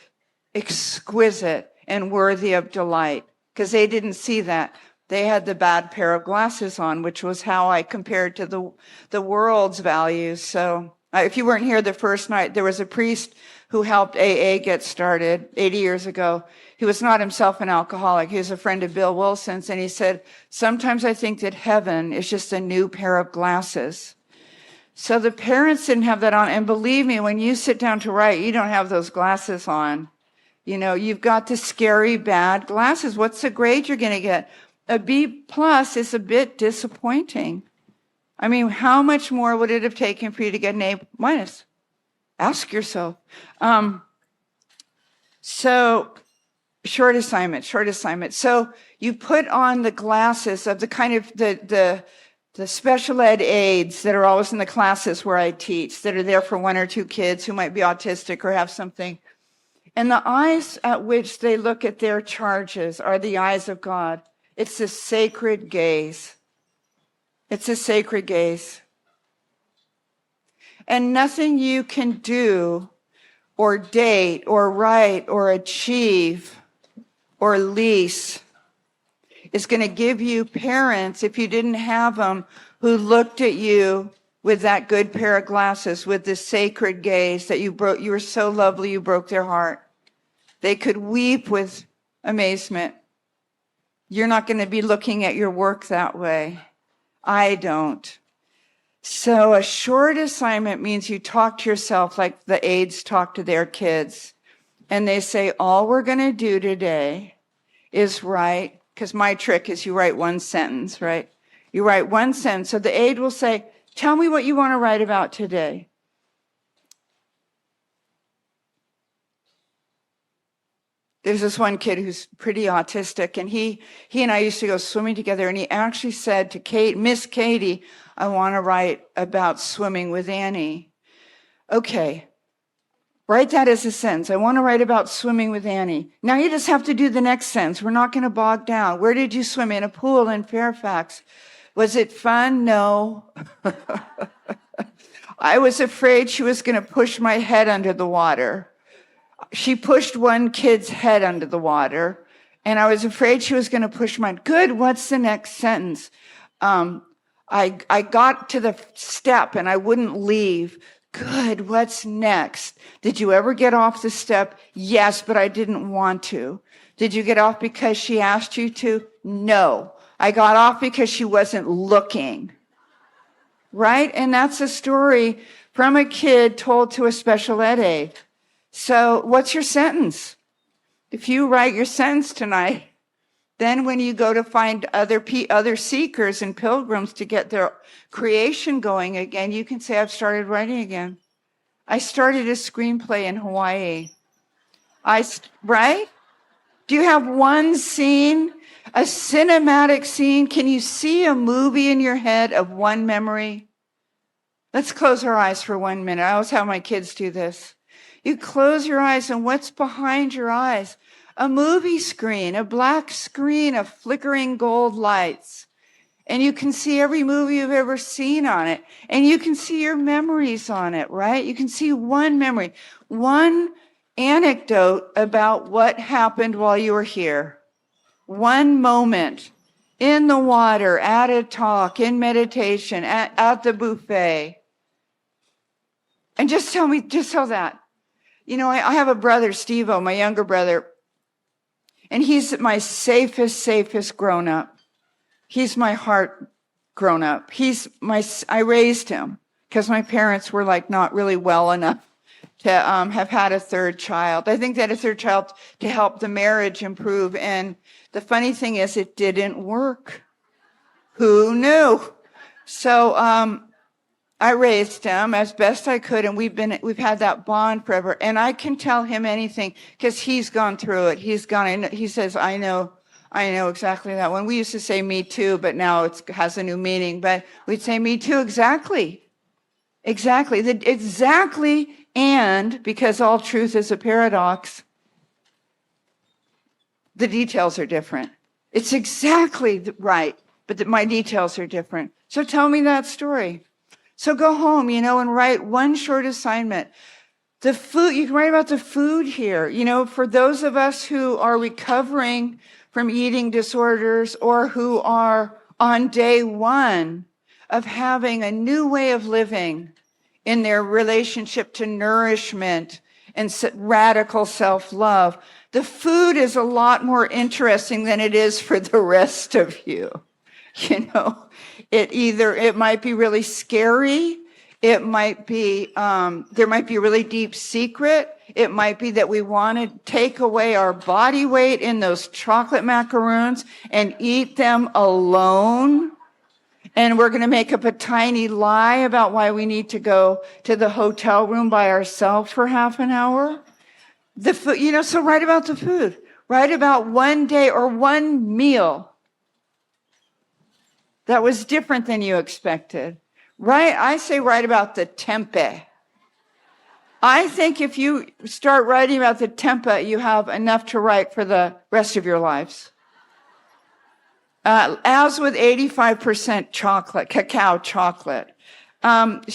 exquisite and worthy of delight, because they didn't see that. They had the bad pair of glasses on, which was how I compared to the world's values. So if you weren't here the first night, there was a priest who helped AA get started 80 years ago. He was not himself an alcoholic. He was a friend of Bill Wilson's. And he said, sometimes I think that heaven is just a new pair of glasses. So the parents didn't have that on. And believe me, when you sit down to write, you don't have those glasses on. You know, you've got the scary, bad glasses. What's the grade you're going to get? A B plus is a bit disappointing. I mean, how much more would it have taken for you to get an A minus? Ask yourself. So short assignment. So you put on the glasses of the kind of the special ed aides that are always in the classes where I teach, that are there for one or two kids who might be autistic or have something. And the eyes at which they look at their charges are the eyes of God. It's a sacred gaze. It's a sacred gaze. And nothing you can do or date or write or achieve or lease is going to give you parents, if you didn't have them, who looked at you with that good pair of glasses, with this sacred gaze that you broke. You were so lovely, you broke their heart. They could weep with amazement. You're not going to be looking at your work that way. I don't. So a short assignment means you talk to yourself like the aides talk to their kids. And they say, all we're going to do today is write, because my trick is you write one sentence, right? You write one sentence. So the aide will say, tell me what you want to write about today. There's this one kid who's pretty autistic, and he and I used to go swimming together, and he actually said to Miss Katie, I want to write about swimming with Annie. Okay, write that as a sentence. I want to write about swimming with Annie. Now you just have to do the next sentence. We're not going to bog down. Where did you swim? In a pool in Fairfax. Was it fun? No. I was afraid she was going to push my head under the water. She pushed one kid's head under the water, and I was afraid she was going to push mine. Good, what's the next sentence? I got to the step, and I wouldn't leave. Good. What's next? Did you ever get off the step? Yes, but I didn't want to. Did you get off because she asked you to? No. I got off because she wasn't looking. Right? And that's a story from a kid told to a special ed aide. So what's your sentence? If you write your sentence tonight, then when you go to find other seekers and pilgrims to get their creation going again, you can say, I've started writing again. I started a screenplay in Hawaii. Right? Do you have one scene, a cinematic scene? Can you see a movie in your head of one memory? Let's close our eyes for 1 minute. I always have my kids do this. You close your eyes, and what's behind your eyes? A movie screen, a black screen of flickering gold lights. And you can see every movie you've ever seen on it. And you can see your memories on it, right? You can see one memory, one anecdote about what happened while you were here. One moment in the water, at a talk, in meditation, at the buffet. And just tell that. You know, I have a brother, Steve-O, my younger brother, and he's my safest grown-up. He's my heart grown-up. I raised him because my parents were like not really well enough to have had a third child. I think they had a third child to help the marriage improve. And the funny thing is it didn't work. Who knew? So I raised him as best I could, and we've had that bond forever. And I can tell him anything because he's gone through it. He says, I know exactly that one. We used to say me too, but now it has a new meaning. But we'd say me too, exactly. And because all truth is a paradox, the details are different. It's exactly right, but my details are different. So tell me that story. So go home, and write one short assignment. The food, you can write about the food here. For those of us who are recovering from eating disorders or who are on day one of having a new way of living in their relationship to nourishment and radical self-love, the food is a lot more interesting than it is for the rest of you. It might be really scary. It might be, there might be a really deep secret. It might be that we want to take away our body weight in those chocolate macaroons and eat them alone. And we're going to make up a tiny lie about why we need to go to the hotel room by ourselves for half an hour. The food, so write about the food. Write about one day or one meal that was different than you expected. Right? I say write about the tempeh. I think if you start writing about the tempeh, you have enough to write for the rest of your lives. As with 85% chocolate, cacao chocolate. Flannery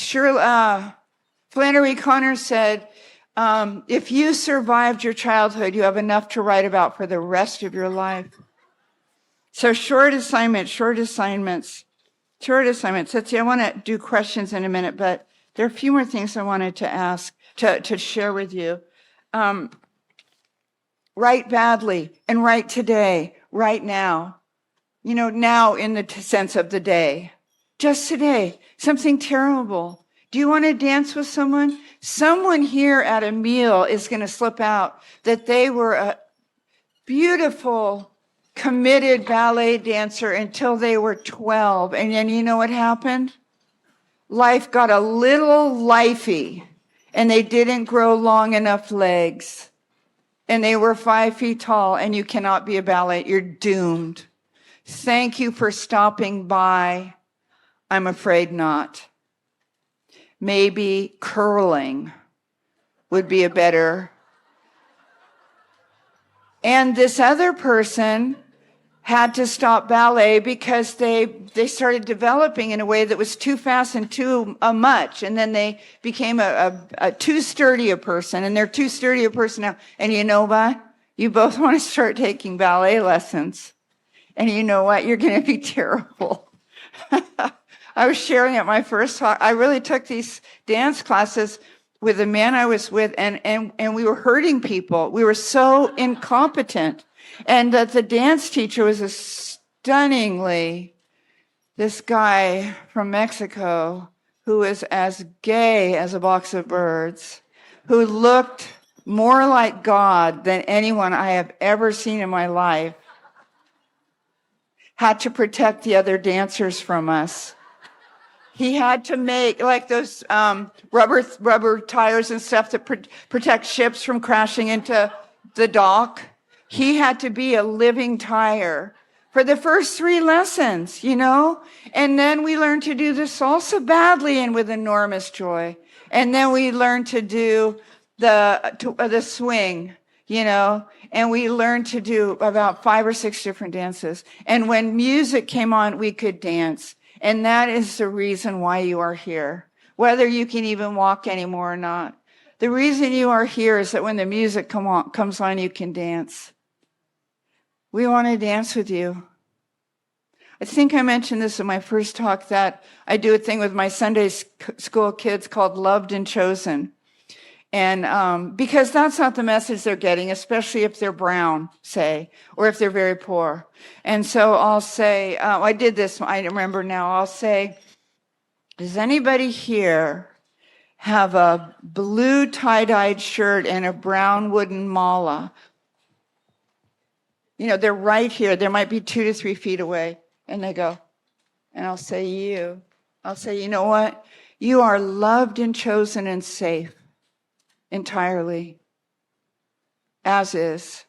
Connor said, if you survived your childhood, you have enough to write about for the rest of your life. So short assignments. Let's see, I want to do questions in a minute, but there are a few more things I wanted to ask, to share with you. Write badly and write today, right now. Now in the sense of the day. Just today, something terrible. Do you want to dance with someone? Someone here at a meal is going to slip out that they were a beautiful, committed ballet dancer until they were 12. And then you know what happened? Life got a little lifey, and they didn't grow long enough legs. And they were 5 feet tall, and you cannot be a ballet. You're doomed. Thank you for stopping by. I'm afraid not. Maybe curling would be a better. And this other person had to stop ballet because they started developing in a way that was too fast and too much. And then they became a too sturdy a person, and they're too sturdy a person now. And you know what? You both want to start taking ballet lessons. And you know what? You're going to be terrible. I was sharing at my first talk. I really took these dance classes with the man I was with, and we were hurting people. We were so incompetent. And that the dance teacher was this guy from Mexico who was as gay as a box of birds, who looked more like God than anyone I have ever seen in my life, had to protect the other dancers from us. He had to make like those rubber tires and stuff that protect ships from crashing into the dock. He had to be a living tire for the first 3 lessons, And then we learned to do the salsa badly and with enormous joy. And then we learned to do the swing, and we learned to do about 5 or 6 different dances. And when music came on, we could dance. And that is the reason why you are here, whether you can even walk anymore or not. The reason you are here is that when the music comes on, you can dance. We want to dance with you. I think I mentioned this in my first talk, that I do a thing with my Sunday school kids called Loved and Chosen. And because that's not the message they're getting, especially if they're brown, say, or if they're very poor. And so I'll say, I did this, I remember now, I'll say, does anybody here have a blue tie-dyed shirt and a brown wooden mala? They're right here. There might be 2 to 3 feet away. And they go, and I'll say, you. I'll say, you know what? You are loved and chosen and safe entirely, as is.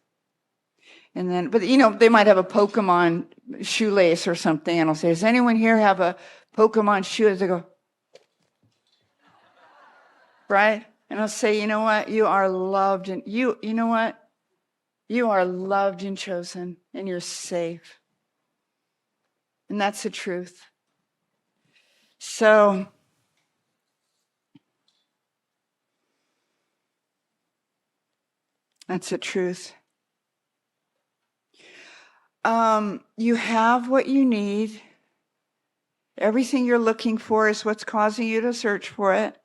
And then, but they might have a Pokemon shoelace or something. And I'll say, does anyone here have a Pokemon shoelace? They go, right? And I'll say, you know what? You are loved, and you know what? You are loved and chosen, and you're safe. And that's the truth. So, that's the truth. You have what you need. Everything you're looking for is what's causing you to search for it.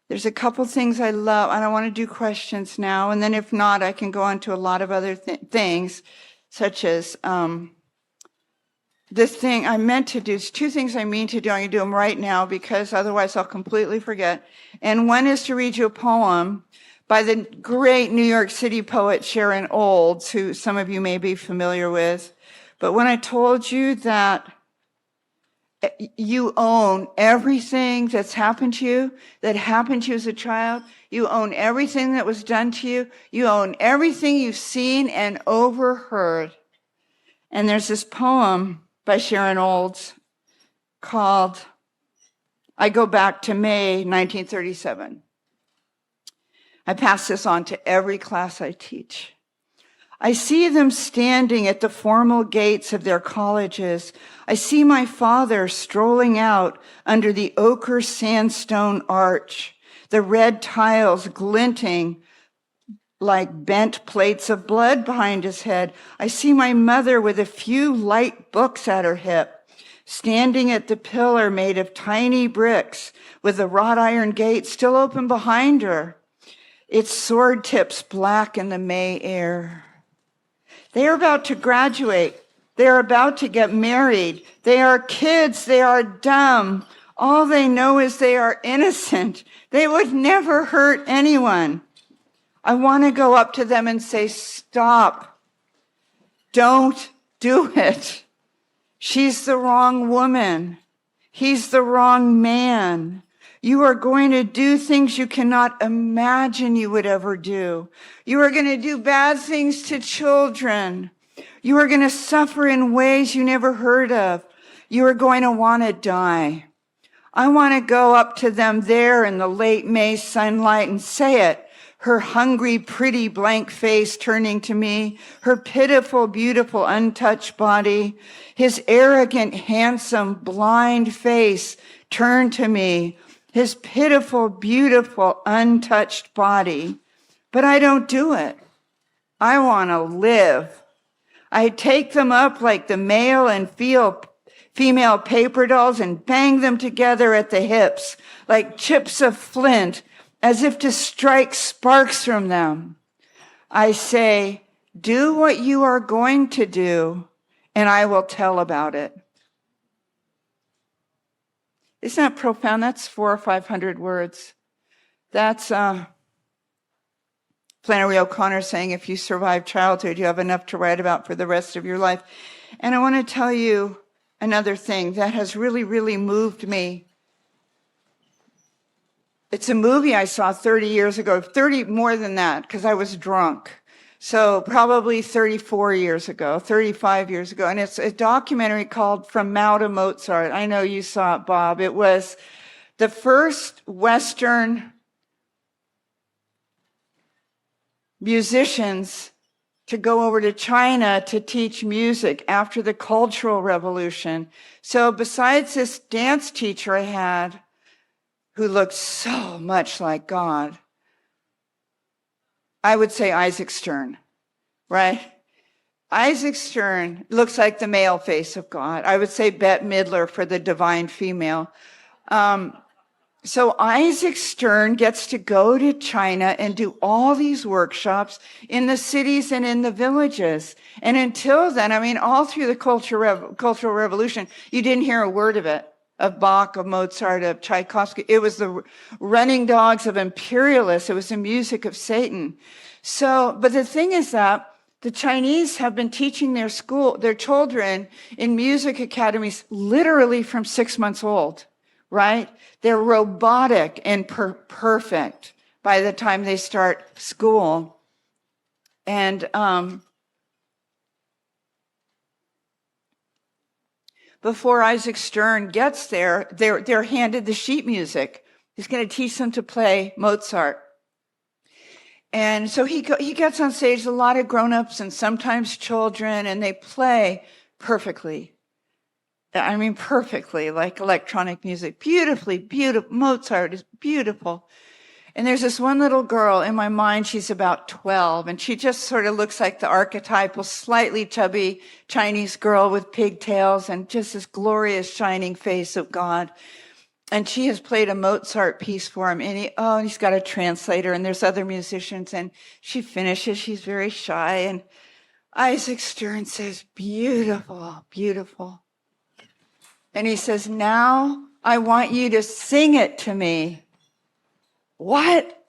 There's a couple things I love, and I want to do questions now, and then if not, I can go on to a lot of other things, such as this thing I meant to do. There's 2 things I mean to do. I'm going to do them right now because otherwise I'll completely forget. And one is to read you a poem by the great New York City poet Sharon Olds, who some of you may be familiar with. But when I told you that you own everything that's happened to you, that happened to you as a child, you own everything that was done to you, you own everything you've seen and overheard. And there's this poem by Sharon Olds called, I Go Back to May 1937. I pass this on to every class I teach. I see them standing at the formal gates of their colleges. I see my father strolling out under the ochre sandstone arch, the red tiles glinting like bent plates of blood behind his head. I see my mother with a few light books at her hip, standing at the pillar made of tiny bricks with the wrought iron gate still open behind her, its sword tips black in the May air. They are about to graduate. They are about to get married. They are kids. They are dumb. All they know is they are innocent. They would never hurt anyone. I want to go up to them and say, stop. Don't do it. She's the wrong woman. He's the wrong man. You are going to do things you cannot imagine you would ever do. You are going to do bad things to children. You are going to suffer in ways you never heard of. You are going to want to die. I want to go up to them there in the late May sunlight and say it. Her hungry, pretty, blank face turning to me, her pitiful, beautiful, untouched body, his arrogant, handsome, blind face turned to me, his pitiful, beautiful, untouched body. But I don't do it. I want to live. I take them up like the male and female paper dolls and bang them together at the hips like chips of flint, as if to strike sparks from them. I say, do what you are going to do, and I will tell about it. Isn't that profound? That's 400 or 500 words. That's Flannery O'Connor saying, if you survive childhood, you have enough to write about for the rest of your life. And I want to tell you another thing that has really, really moved me. It's a movie I saw 30 years ago, 30 more than that, because I was drunk. So probably 34 years ago, 35 years ago. And it's a documentary called From Mao to Mozart. I know you saw it, Bob. It was the first Western musicians to go over to China to teach music after the Cultural Revolution. So besides this dance teacher I had, who looked so much like God, I would say Isaac Stern, right? Isaac Stern looks like the male face of God. I would say Bette Midler for the divine female. So Isaac Stern gets to go to China and do all these workshops in the cities and in the villages. And until then, I mean, all through the Cultural Revolution, you didn't hear a word of it, of Bach, of Mozart, of Tchaikovsky. It was the running dogs of imperialists. It was the music of Satan. So, but the thing is that the Chinese have been teaching their children in music academies literally from 6 months old, right? They're robotic and perfect by the time they start school. And before Isaac Stern gets there, they're handed the sheet music. He's going to teach them to play Mozart. And so he gets on stage, a lot of grown-ups and sometimes children, and they play perfectly. I mean, perfectly, like electronic music. Beautifully, beautiful. Mozart is beautiful. And there's this one little girl in my mind, she's about 12, and she just sort of looks like the archetypal, slightly chubby Chinese girl with pigtails and just this glorious shining face of God. And she has played a Mozart piece for him, and he's got a translator, and there's other musicians, and she finishes, she's very shy, and Isaac Stern says, beautiful, beautiful. And he says, now I want you to sing it to me. What?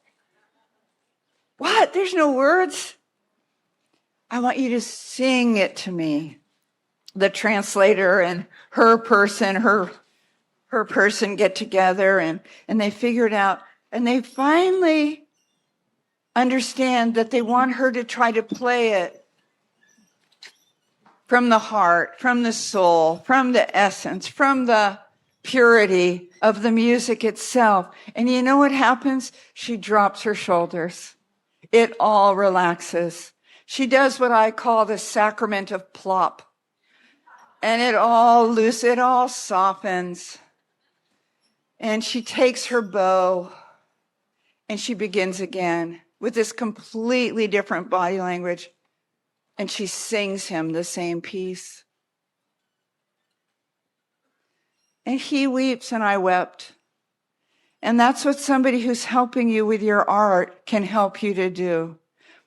What? There's no words. I want you to sing it to me. The translator and her person get together and they figure it out. And they finally understand that they want her to try to play it from the heart, from the soul, from the essence, from the purity of the music itself. And you know what happens? She drops her shoulders. It all relaxes. She does what I call the sacrament of plop. And it all softens. And she takes her bow and she begins again with this completely different body language. And she sings him the same piece. And he weeps and I wept. And that's what somebody who's helping you with your art can help you to do.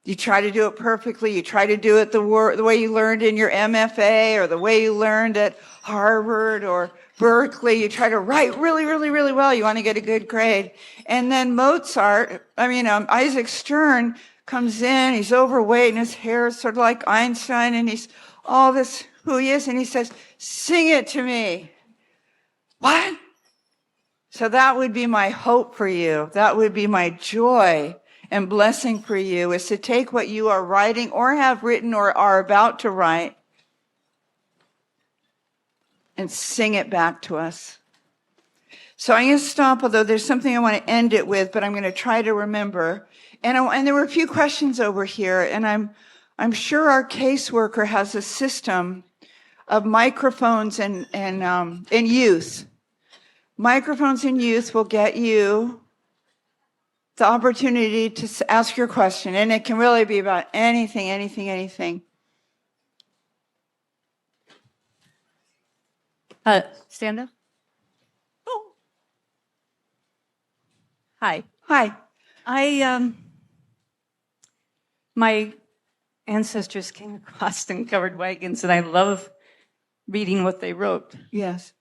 You try to do it perfectly. You try to do it the way you learned in your MFA or the way you learned at Harvard or Berkeley. You try to write really, really, really well. You want to get a good grade. And then Isaac Stern comes in. He's overweight and his hair is sort of like Einstein and he's all this who he is. And he says, sing it to me. What? So that would be my hope for you. That would be my joy and blessing for you, is to take what you are writing or have written or are about to write and sing it back to us. So I'm going to stop, although there's something I want to end it with, but I'm going to try to remember. And there were a few questions over here, and I'm sure our caseworker has a system of microphones and youth. Microphones in youth will get you the opportunity to ask your question, and it can really be about anything. Stand up. Oh. Hi. Hi. My ancestors came across in covered wagons, and I love reading what they wrote. Yes.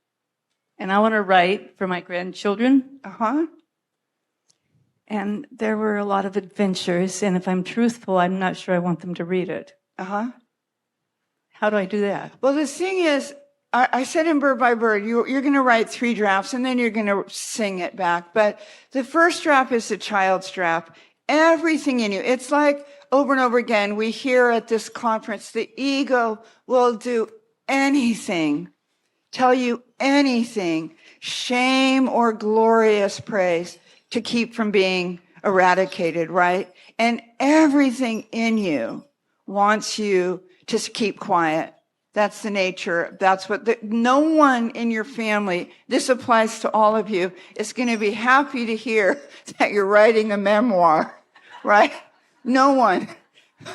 And I want to write for my grandchildren. Uh-huh. And there were a lot of adventures, and if I'm truthful, I'm not sure I want them to read it. Uh-huh. How do I do that? Well, the thing is, I said in Bird by Bird, you're going to write 3 drafts, and then you're going to sing it back. But the first draft is the child's draft. Everything in you. It's like over and over again, we hear at this conference, the ego will do anything, tell you anything, shame or glorious praise to keep from being eradicated, right? And everything in you wants you to keep quiet. That's the nature. That's what no one in your family, this applies to all of you, is going to be happy to hear that you're writing a memoir, right? No one.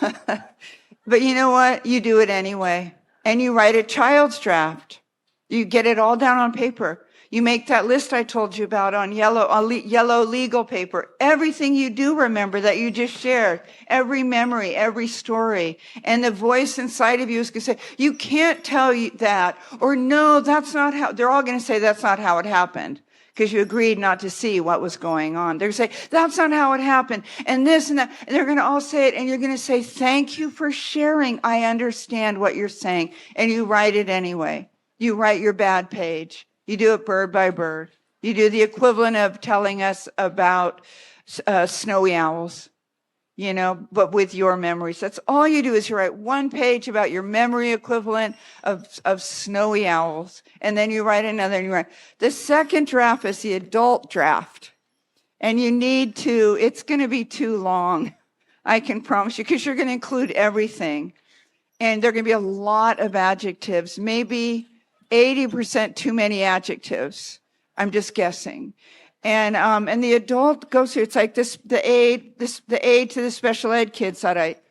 But you know what? You do it anyway. And you write a child's draft. You get it all down on paper. You make that list I told you about on yellow legal paper. Everything you do remember that you just shared, every memory, every story. And the voice inside of you is going to say, you can't tell you that. Or no, that's not how, they're all going to say that's not how it happened. Because you agreed not to see what was going on. They're going to say, that's not how it happened. And this and that. And they're going to all say it. And you're going to say, thank you for sharing. I understand what you're saying. And you write it anyway. You write your bad page. You do it bird by bird. You do the equivalent of telling us about snowy owls, you know, but with your memories. That's all you do is you write 1 page about your memory equivalent of snowy owls. And then you write another and you write. The second draft is the adult draft. And you need to, it's going to be too long. I can promise you, because you're going to include everything. And there are going to be a lot of adjectives, maybe 80% too many adjectives. I'm just guessing. And the adult goes through, it's like the aide to the special ed kids that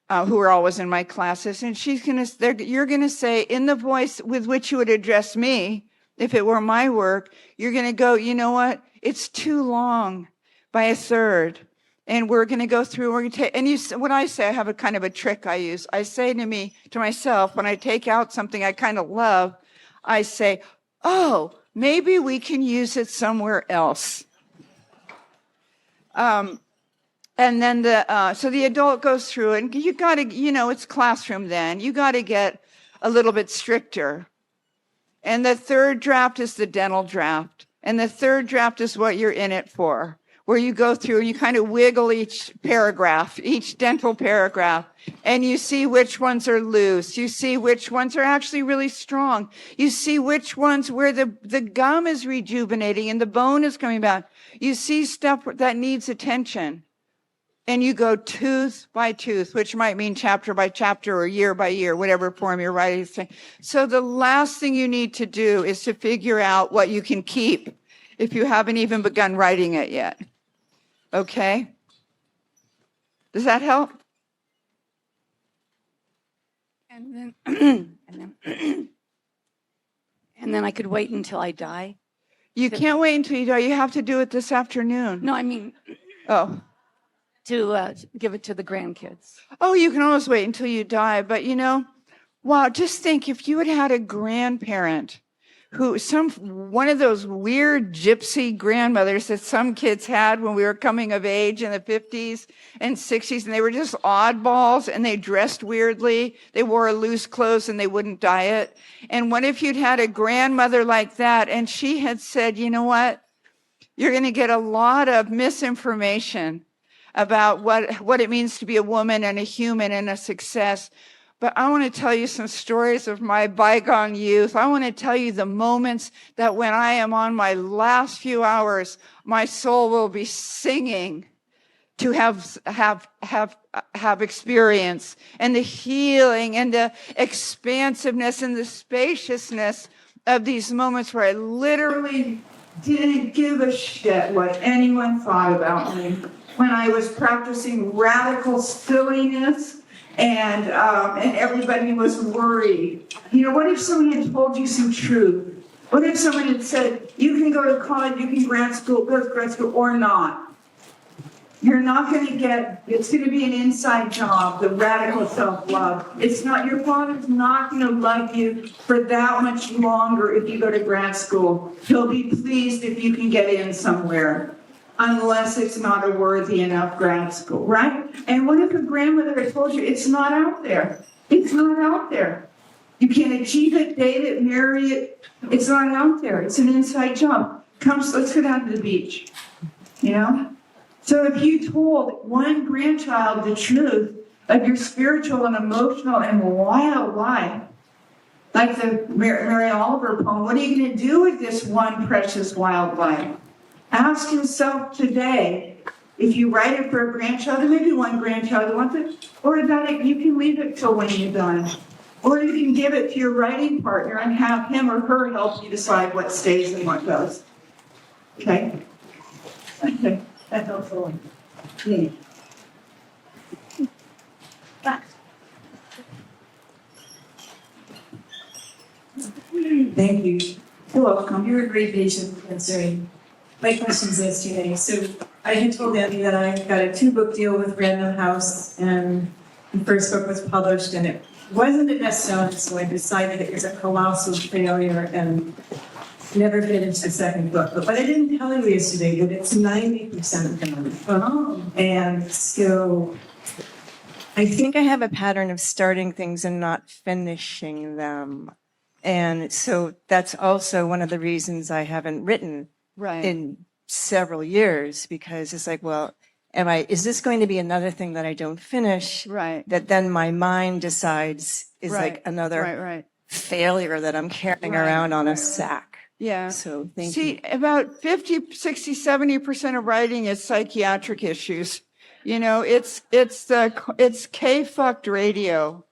who are always in my classes. And you're going to say in the voice with which you would address me, if it were my work, you're going to go, you know what? It's too long by a third. And we're going to go through, we're going to take, and when I say, I have a kind of a trick I use. I say to myself, when I take out something I kind of love, I say, oh, maybe we can use it somewhere else. And then so the adult goes through it, and you got to, you know, it's classroom then. You got to get a little bit stricter. And the third draft is the dental draft. And the third draft is what you're in it for, where you go through and you kind of wiggle each paragraph, each dental paragraph, and you see which ones are loose. You see which ones are actually really strong. You see which ones where the gum is rejuvenating and the bone is coming back. You see stuff that needs attention. And you go tooth by tooth, which might mean chapter by chapter or year by year, whatever form you're writing. So the last thing you need to do is to figure out what you can keep if you haven't even begun writing it yet. Okay? Does that help? And then, and then I could wait until I die. You can't wait until you die. You have to do it this afternoon. No, I mean, to give it to the grandkids. Oh, you can always wait until you die. But you know, wow, just think if you had a grandparent one of those weird gypsy grandmothers that some kids had when we were coming of age in the 50s and 60s, and they were just oddballs and they dressed weirdly. They wore loose clothes and they wouldn't diet. And what if you'd had a grandmother like that and she had said, you know what? You're going to get a lot of misinformation about what it means to be a woman and a human and a success. But I want to tell you some stories of my bygone youth. I want to tell you the moments that when I am on my last few hours, my soul will be singing to have experience, and the healing and the expansiveness and the spaciousness of these moments where I literally didn't give a shit what anyone thought about me, when I was practicing radical silliness. And everybody was worried. You know, what if somebody had told you some truth What if someone had said, you can go to college, you can go to grad school or not? You're not going to get, it's going to be an inside job, the radical self-love. It's not, your father's not going to love you for that much longer if you go to grad school. He'll be pleased if you can get in somewhere, unless it's not a worthy enough grad school, right? And what if a grandmother had told you, it's not out there? It's not out there. You can't achieve it, date it, marry it. It's not out there. It's an inside job. Come, let's go down to the beach, you know? So if you told one grandchild the truth of your spiritual and emotional and wild life, like the Mary Oliver poem, what are you going to do with this one precious wild life? Ask yourself today, if you write it for a grandchild, or maybe one grandchild who wants it, or that you can leave it till when you're done. Or you can give it to your writing partner and have him or her help you decide what stays and what goes. Okay? Okay. That's helpful. Yeah. Thank you. You're welcome. You're a great patient answering my questions yesterday. So I had told Andy that I got a 2-book deal with Random House, and the first book was published, and it wasn't a bestseller, so I decided it was a colossal failure and never finished the second book. But what I didn't tell you yesterday, that it's 90% done. Oh. And so I think I have a pattern of starting things and not finishing them. And so that's also one of the reasons I haven't written in several years, because it's like, well, is this going to be another thing that I don't finish? Right. That then my mind decides is like another failure that I'm carrying around on a sack. Yeah. So thank you. See, about 50, 60, 70% of writing is psychiatric issues. You know, it's K-fucked radio.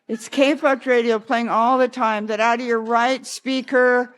It's K-fucked radio playing all the time, that out of your right speaker,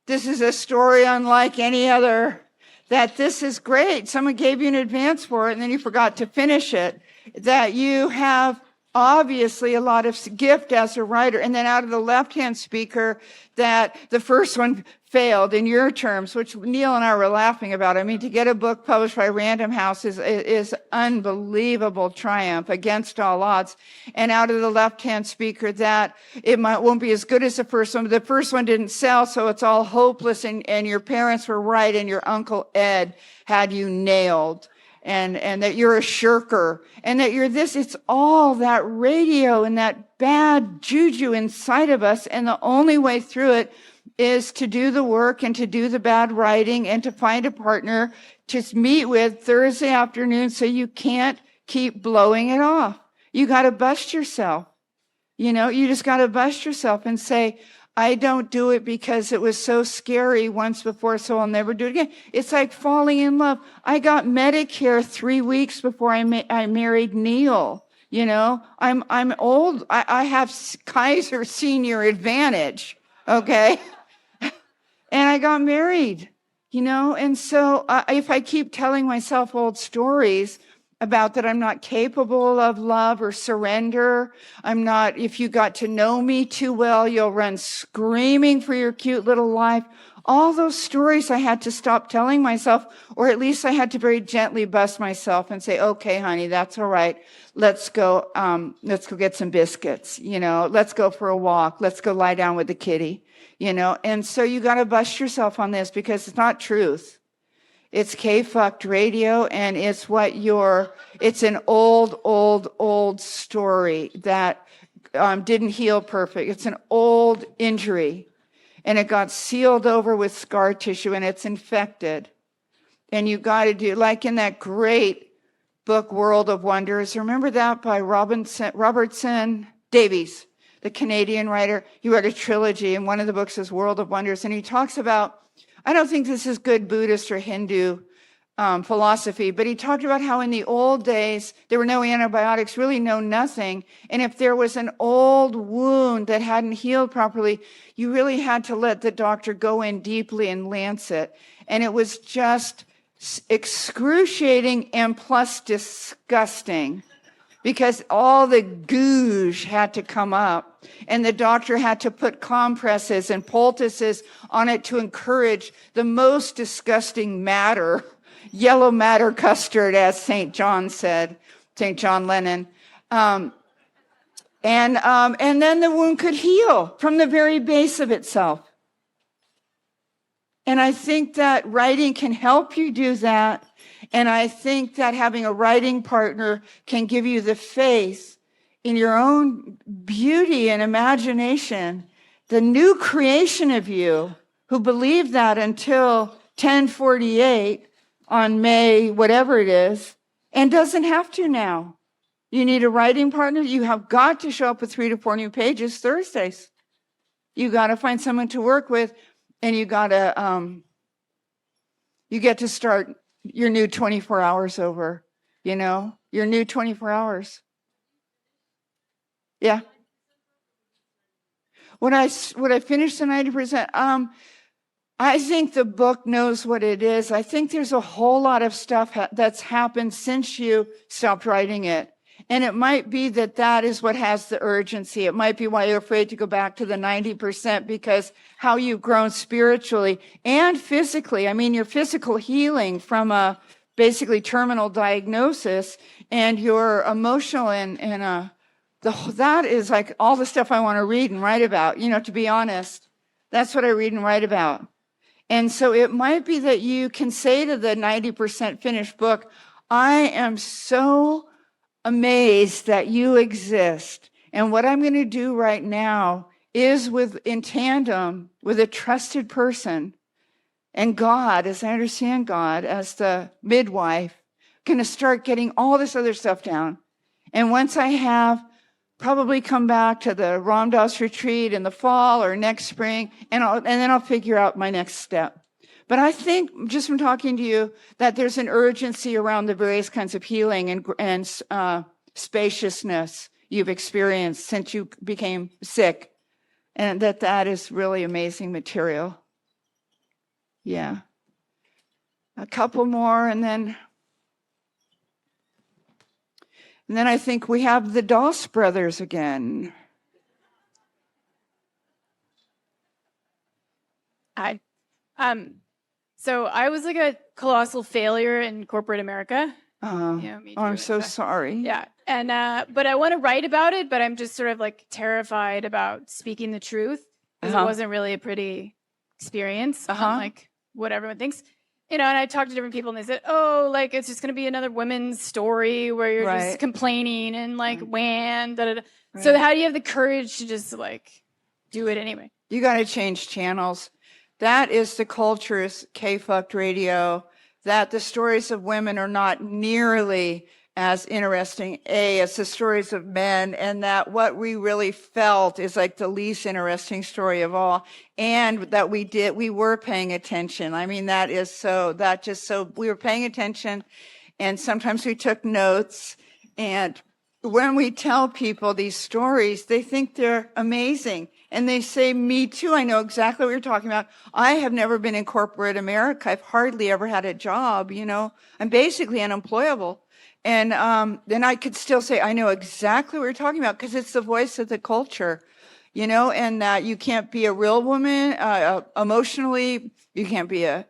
this is a story unlike any other, that this is great. Someone gave you an advance for it and then you forgot to finish it. That you have obviously a lot of gift as a writer, and then out of the left-hand speaker that the first one failed in your terms, which Neil and I were laughing about. I mean, to get a book published by Random House is unbelievable triumph against all odds. And out of the left-hand speaker that it won't be as good as the first one, but the first one didn't sell, so it's all hopeless, and your parents were right, and your Uncle Ed had you nailed. And that you're a shirker, and that you're this. It's all that radio and that bad juju inside of us. And the only way through it is to do the work and to do the bad writing and to find a partner to meet with Thursday afternoon, so you can't keep blowing it off. You got to bust yourself. You know, you just got to bust yourself and say, I don't do it because it was so scary once before, so I'll never do it again. It's like falling in love. I got Medicare 3 weeks before I married Neil. You know, I'm old. I have Kaiser Senior Advantage. Okay. And I got married, you know, and so if I keep telling myself old stories about that I'm not capable of love or surrender, if you got to know me too well, you'll run screaming for your cute little life. All those stories I had to stop telling myself, or at least I had to very gently bust myself and say, okay, honey, that's all right. Let's go get some biscuits, you know, let's go for a walk. Let's go lie down with the kitty, you know. And so you got to bust yourself on this, because it's not truth. It's K-fucked radio, and it's it's an old story that didn't heal perfect. It's an old injury, and it got sealed over with scar tissue, and it's infected. And you got to do, like in that great book, World of Wonders. Remember that by Robertson Davies, the Canadian writer? He wrote a trilogy, and one of the books is World of Wonders, and he talks about, I don't think this is good Buddhist or Hindu philosophy, but he talked about how in the old days, there were no antibiotics, really no nothing. And if there was an old wound that hadn't healed properly, you really had to let the doctor go in deeply and lance it. And it was just excruciating and plus disgusting. because all the googe had to come up, and the doctor had to put compresses and poultices on it to encourage the most disgusting matter, yellow matter custard, as St. John said, St. John Lennon. And then the wound could heal from the very base of itself. And I think that writing can help you do that. And I think that having a writing partner can give you the faith in your own beauty and imagination, the new creation of you who believed that until 1048 on May, whatever it is, and doesn't have to now. You need a writing partner. You have got to show up with 3 to 4 new pages Thursdays. You got to find someone to work with, and you got to, you get to start your new 24 hours over, your new 24 hours. Yeah. When I finished the 90%, I think the book knows what it is. I think there's a whole lot of stuff that's happened since you stopped writing it. And it might be that is what has the urgency. It might be why you're afraid to go back to the 90%, because how you've grown spiritually and physically. I mean, your physical healing from a basically terminal diagnosis, and your emotional that is like all the stuff I want to read and write about, to be honest. That's what I read and write about. And so it might be that you can say to the 90% finished book, I am so amazed that you exist. And what I'm going to do right now is in tandem with a trusted person and God, as I understand God, as the midwife, going to start getting all this other stuff down. And once I have, probably come back to the Ram Dass retreat in the fall or next spring, and then I'll figure out my next step. But I think, just from talking to you, that there's an urgency around the various kinds of healing and spaciousness you've experienced since you became sick, and that is really amazing material. Yeah. A couple more, and then I think we have the Doss brothers again. Hi. So I was like a colossal failure in corporate America. Me too. I'm so sorry. Yeah. And, but I want to write about it, but I'm just sort of like terrified about speaking the truth, because it wasn't really a pretty experience. Like what everyone thinks, and I talked to different people, and they said, oh, like, it's just going to be another women's story where you're just complaining and like, da, da, da. Right. So how do you have the courage to just like do it anyway? You got to change channels. That is the culture's K-fucked radio, that the stories of women are not nearly as interesting, as the stories of men, and that what we really felt is like the least interesting story of all, and that we were paying attention. I mean, we were paying attention, and sometimes we took notes, and when we tell people these stories, they think they're amazing. And they say, me too, I know exactly what you're talking about. I have never been in corporate America. I've hardly ever had a job, I'm basically unemployable. And then I could still say, I know exactly what you're talking about, because it's the voice of the culture, and that you can't be a real woman emotionally. You can't be a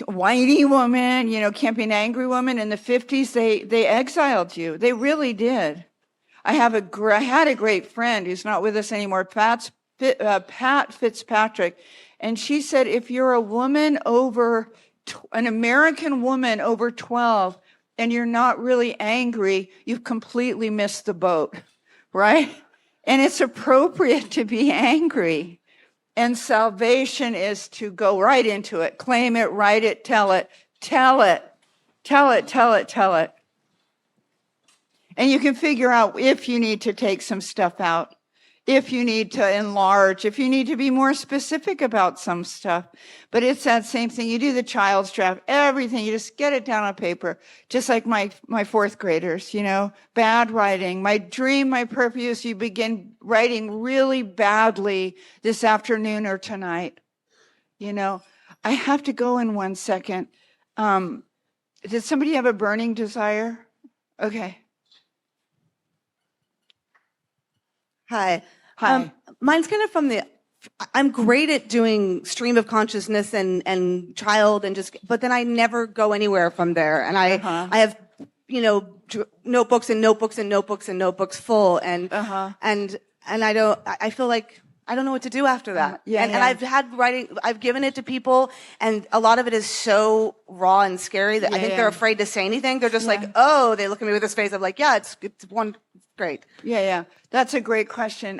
whiny woman, can't be an angry woman. In the 50s, they exiled you. They really did. I had a great friend who's not with us anymore, Pat Fitzpatrick, and she said, if you're a woman an American woman over 12, and you're not really angry, you've completely missed the boat, right? And it's appropriate to be angry. And salvation is to go right into it, claim it, write it, tell it. And you can figure out if you need to take some stuff out, if you need to enlarge, if you need to be more specific about some stuff. But it's that same thing. You do the child's draft, everything. You just get it down on paper, just like my fourth graders, bad writing. My dream, my purpose, you begin writing really badly this afternoon or tonight. I have to go in 1 second. Did somebody have a burning desire? Okay. Hi. Hi. Mine's kind of from I'm great at doing stream of consciousness and child and but then I never go anywhere from there. And I have, notebooks and notebooks and notebooks and notebooks full. And I feel like I don't know what to do after that. And I've had I've given it to people, and a lot of it is so raw and scary that I think they're afraid to say anything. They're just like, oh, they look at me with this face of like, yeah, it's great. Yeah. That's a great question.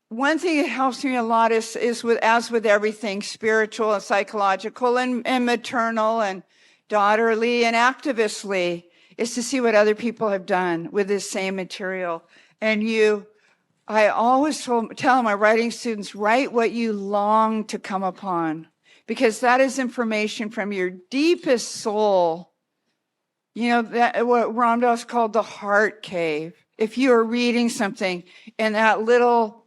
One thing that helps me a lot is as with everything, spiritual and psychological and maternal and daughterly and activistly, is to see what other people have done with this same material. And I always tell my writing students, write what you long to come upon, because that is information from your deepest soul. That what Ram Dass called the heart cave. If you are reading something and that little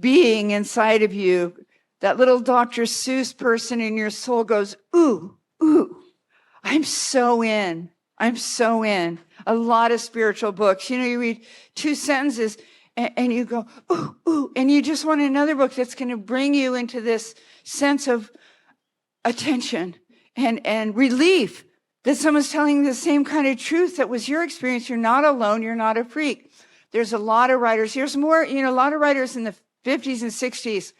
being inside of you, that little Dr. Seuss person in your soul goes, ooh, I'm so in. A lot of spiritual books. You read 2 sentences and you go, ooh, and you just want another book that's going to bring you into this sense of attention and relief that someone's telling you the same kind of truth that was your experience. You're not alone. You're not a freak. There's a lot of writers. There's more, a lot of writers in the 50s and 60s.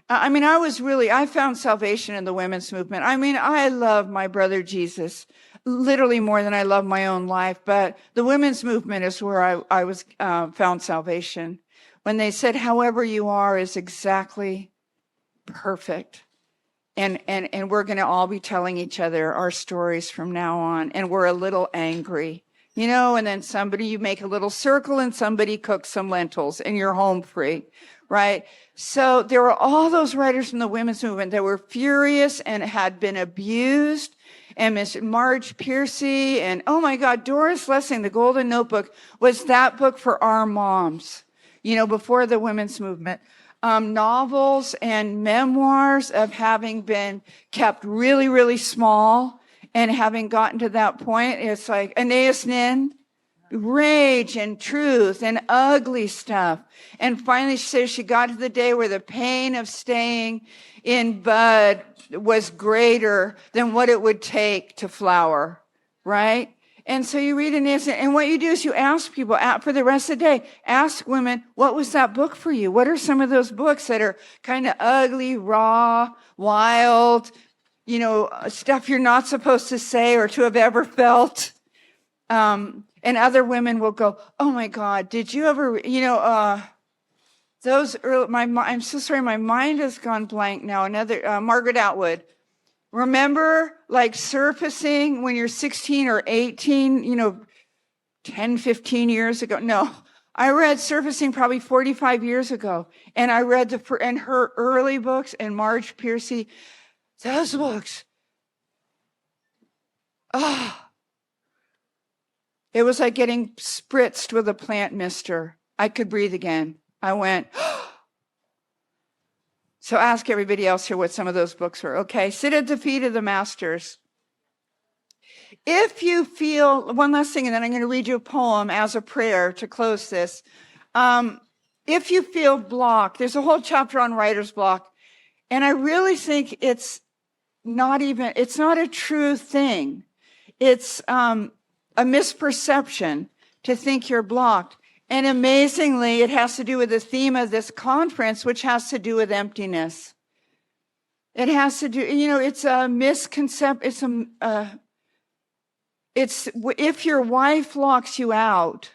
I found salvation in the women's movement. I love my brother Jesus literally more than I love my own life, but the women's movement is where I was found salvation. When they said, however you are is exactly perfect. And we're going to all be telling each other our stories from now on. And we're a little angry, and then you make a little circle and somebody cooks some lentils and you're home free, right? So there were all those writers from the women's movement that were furious and had been abused. And Miss Marge Piercy and, oh my God, Doris Lessing, The Golden Notebook, was that book for our moms, before the women's movement. Novels and memoirs of having been kept really, really small and having gotten to that point. It's like Anais Nin, rage and truth and ugly stuff. And finally, she says she got to the day where the pain of staying in bud was greater than what it would take to flower, right? And so you read an instant, and what you do is you ask people for the rest of the day, ask women, what was that book for you? What are some of those books that are kind of ugly, raw, wild, stuff you're not supposed to say or to have ever felt? And other women will go, oh my God, did you ever, those early, I'm so sorry, my mind has gone blank now. Margaret Atwood. Remember, surfacing when you're 16 or 18, 10, 15 years ago? No, I read Surfacing probably 45 years ago. And I read her early books and Marge Piercy, those books. It was like getting spritzed with a plant mister. I could breathe again. I went, So ask everybody else here what some of those books were. Okay, Sit at the Feet of the Masters. If you feel, one last thing, and then I'm going to read you a poem as a prayer to close this. If you feel blocked, there's a whole chapter on writer's block, and I really think it's not a true thing. It's a misperception to think you're blocked. And amazingly, it has to do with the theme of this conference, which has to do with emptiness. It has to do, it's a misconception. It's if your wife locks you out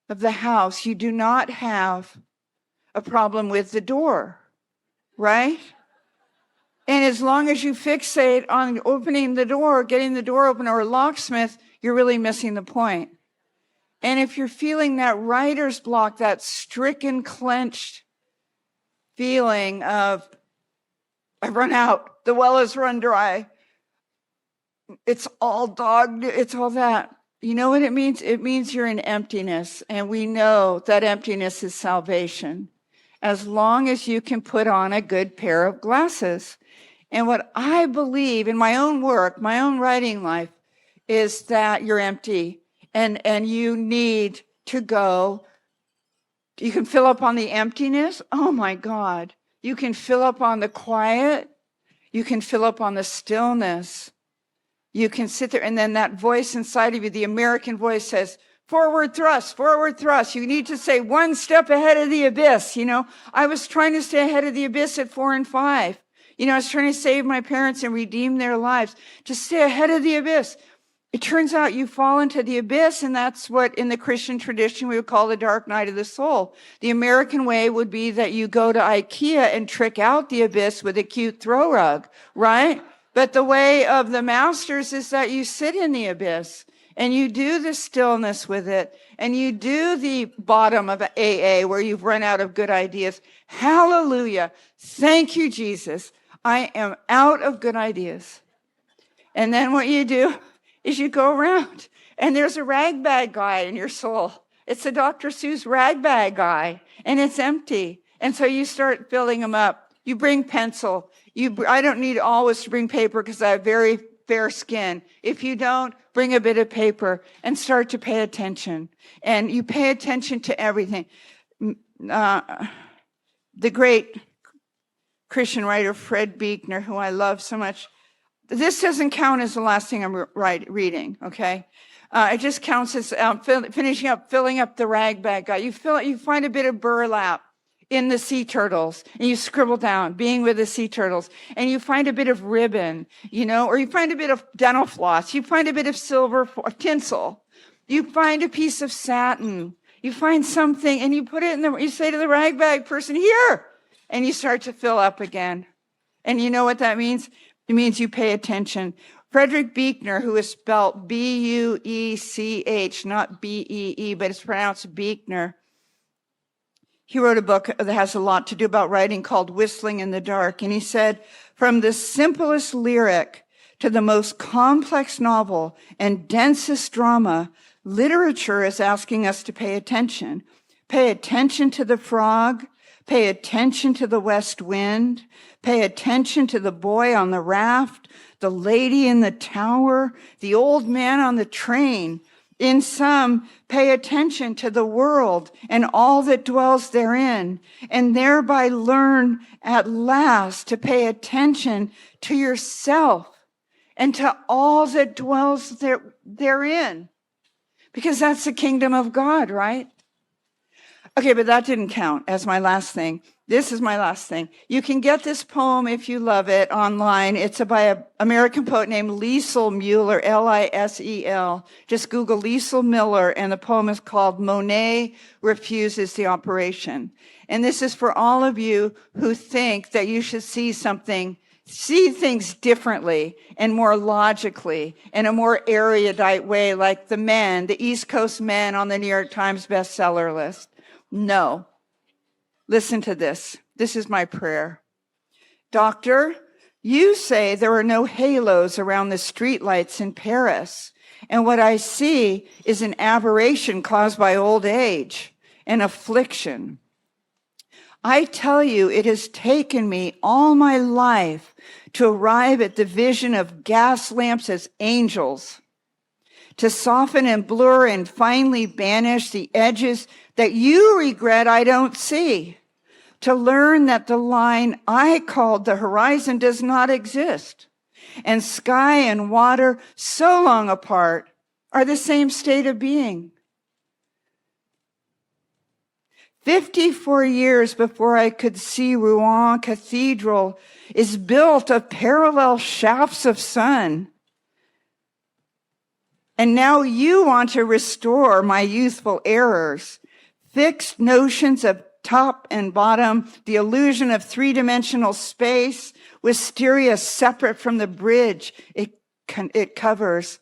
of the house, you do not have a problem with the door, right? And as long as you fixate on opening the door, getting the door open, or a locksmith, you're really missing the point. And if you're feeling that writer's block, that stricken, clenched feeling of, I've run out, the well has run dry, it's all dogged, it's all that. You know what it means? It means you're in emptiness. And we know that emptiness is salvation, as long as you can put on a good pair of glasses. And what I believe in my own work, my own writing life, is that you're empty. And you need to go You can fill up on the emptiness. Oh my God. You can fill up on the quiet. You can fill up on the stillness. You can sit there, and then that voice inside of you, the American voice, says, forward thrust, forward thrust. You need to say one step ahead of the abyss. You know, I was trying to stay ahead of the abyss at 4 and 5. You know, I was trying to save my parents and redeem their lives, to stay ahead of the abyss. It turns out you fall into the abyss, and that's what in the Christian tradition we would call the dark night of the soul. The American way would be that you go to IKEA and trick out the abyss with a cute throw rug, right? But the way of the masters is that you sit in the abyss and you do the stillness with it, and you do the bottom of AA where you've run out of good ideas. Hallelujah. Thank you, Jesus. I am out of good ideas. And then what you do is you go around, and there's a ragbag guy in your soul. It's a Dr. Seuss ragbag guy, and it's empty. And so you start filling them up. You bring pencil. I don't need always to bring paper because I have very fair skin. If you don't, bring a bit of paper and start to pay attention. And you pay attention to everything. The great Christian writer Fred Buechner, who I love so much, this doesn't count as the last thing I'm reading, okay? It just counts as finishing up, filling up the ragbag guy. You find a bit of burlap in the sea turtles, and you scribble down, being with the sea turtles, and you find a bit of ribbon, you know, or you find a bit of dental floss, you find a bit of silver tinsel, you find a piece of satin, you find something, and you put it you say to the ragbag person, here, and you start to fill up again. And you know what that means? It means you pay attention. Frederick Buechner, who is spelled B-U-E-C-H, not B-E-E, but it's pronounced Buechner. He wrote a book that has a lot to do about writing called Whistling in the Dark. And he said, from the simplest lyric to the most complex novel and densest drama, literature is asking us to pay attention. Pay attention to the frog. Pay attention to the west wind. Pay attention to the boy on the raft, the lady in the tower, the old man on the train. In some, pay attention to the world and all that dwells therein, and thereby learn at last to pay attention to yourself and to all that dwells therein. Because that's the kingdom of God, right? Okay, but that didn't count as my last thing. This is my last thing. You can get this poem, if you love it, online. It's by an American poet named Liesl Mueller, L-I-S-E-L. Just Google Liesl Miller, and the poem is called Monet Refuses the Operation. And this is for all of you who think that you should see things differently and more logically in a more erudite way, like the East Coast men on the New York Times bestseller list. No. Listen to this. This is my prayer. Doctor, you say there are no halos around the streetlights in Paris, and what I see is an aberration caused by old age, an affliction. I tell you, it has taken me all my life to arrive at the vision of gas lamps as angels, to soften and blur and finally banish the edges that you regret I don't see, to learn that the line I called the horizon does not exist, and sky and water so long apart are the same state of being. 54 years before I could see Rouen Cathedral is built of parallel shafts of sun. And now you want to restore my youthful errors, fixed notions of top and bottom, the illusion of three-dimensional space, wisteria separate from the bridge it covers.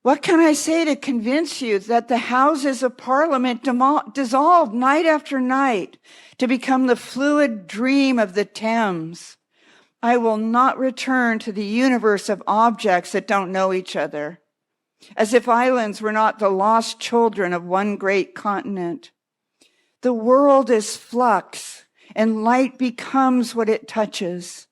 What can I say to convince you that the Houses of Parliament dissolve night after night to become the fluid dream of the Thames? I will not return to the universe of objects that don't know each other, as if islands were not the lost children of one great continent. The world is flux, and light becomes what it touches,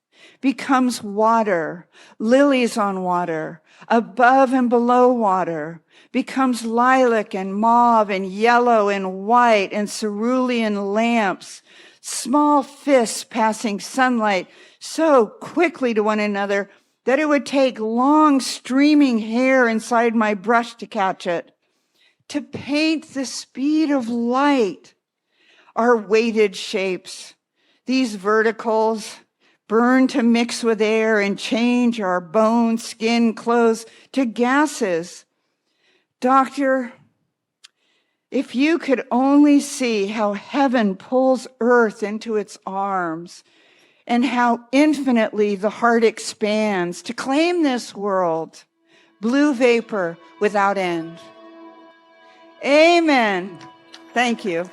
becomes water, lilies on water, above and below water, becomes lilac and mauve and yellow and white and cerulean lamps, small fists passing sunlight so quickly to one another that it would take long streaming hair inside my brush to catch it. To paint the speed of light are weighted shapes. These verticals burn to mix with air and change our bones, skin, clothes to gases. Doctor, if you could only see how heaven pulls earth into its arms and how infinitely the heart expands to claim this world, blue vapor without end. Amen. Thank you.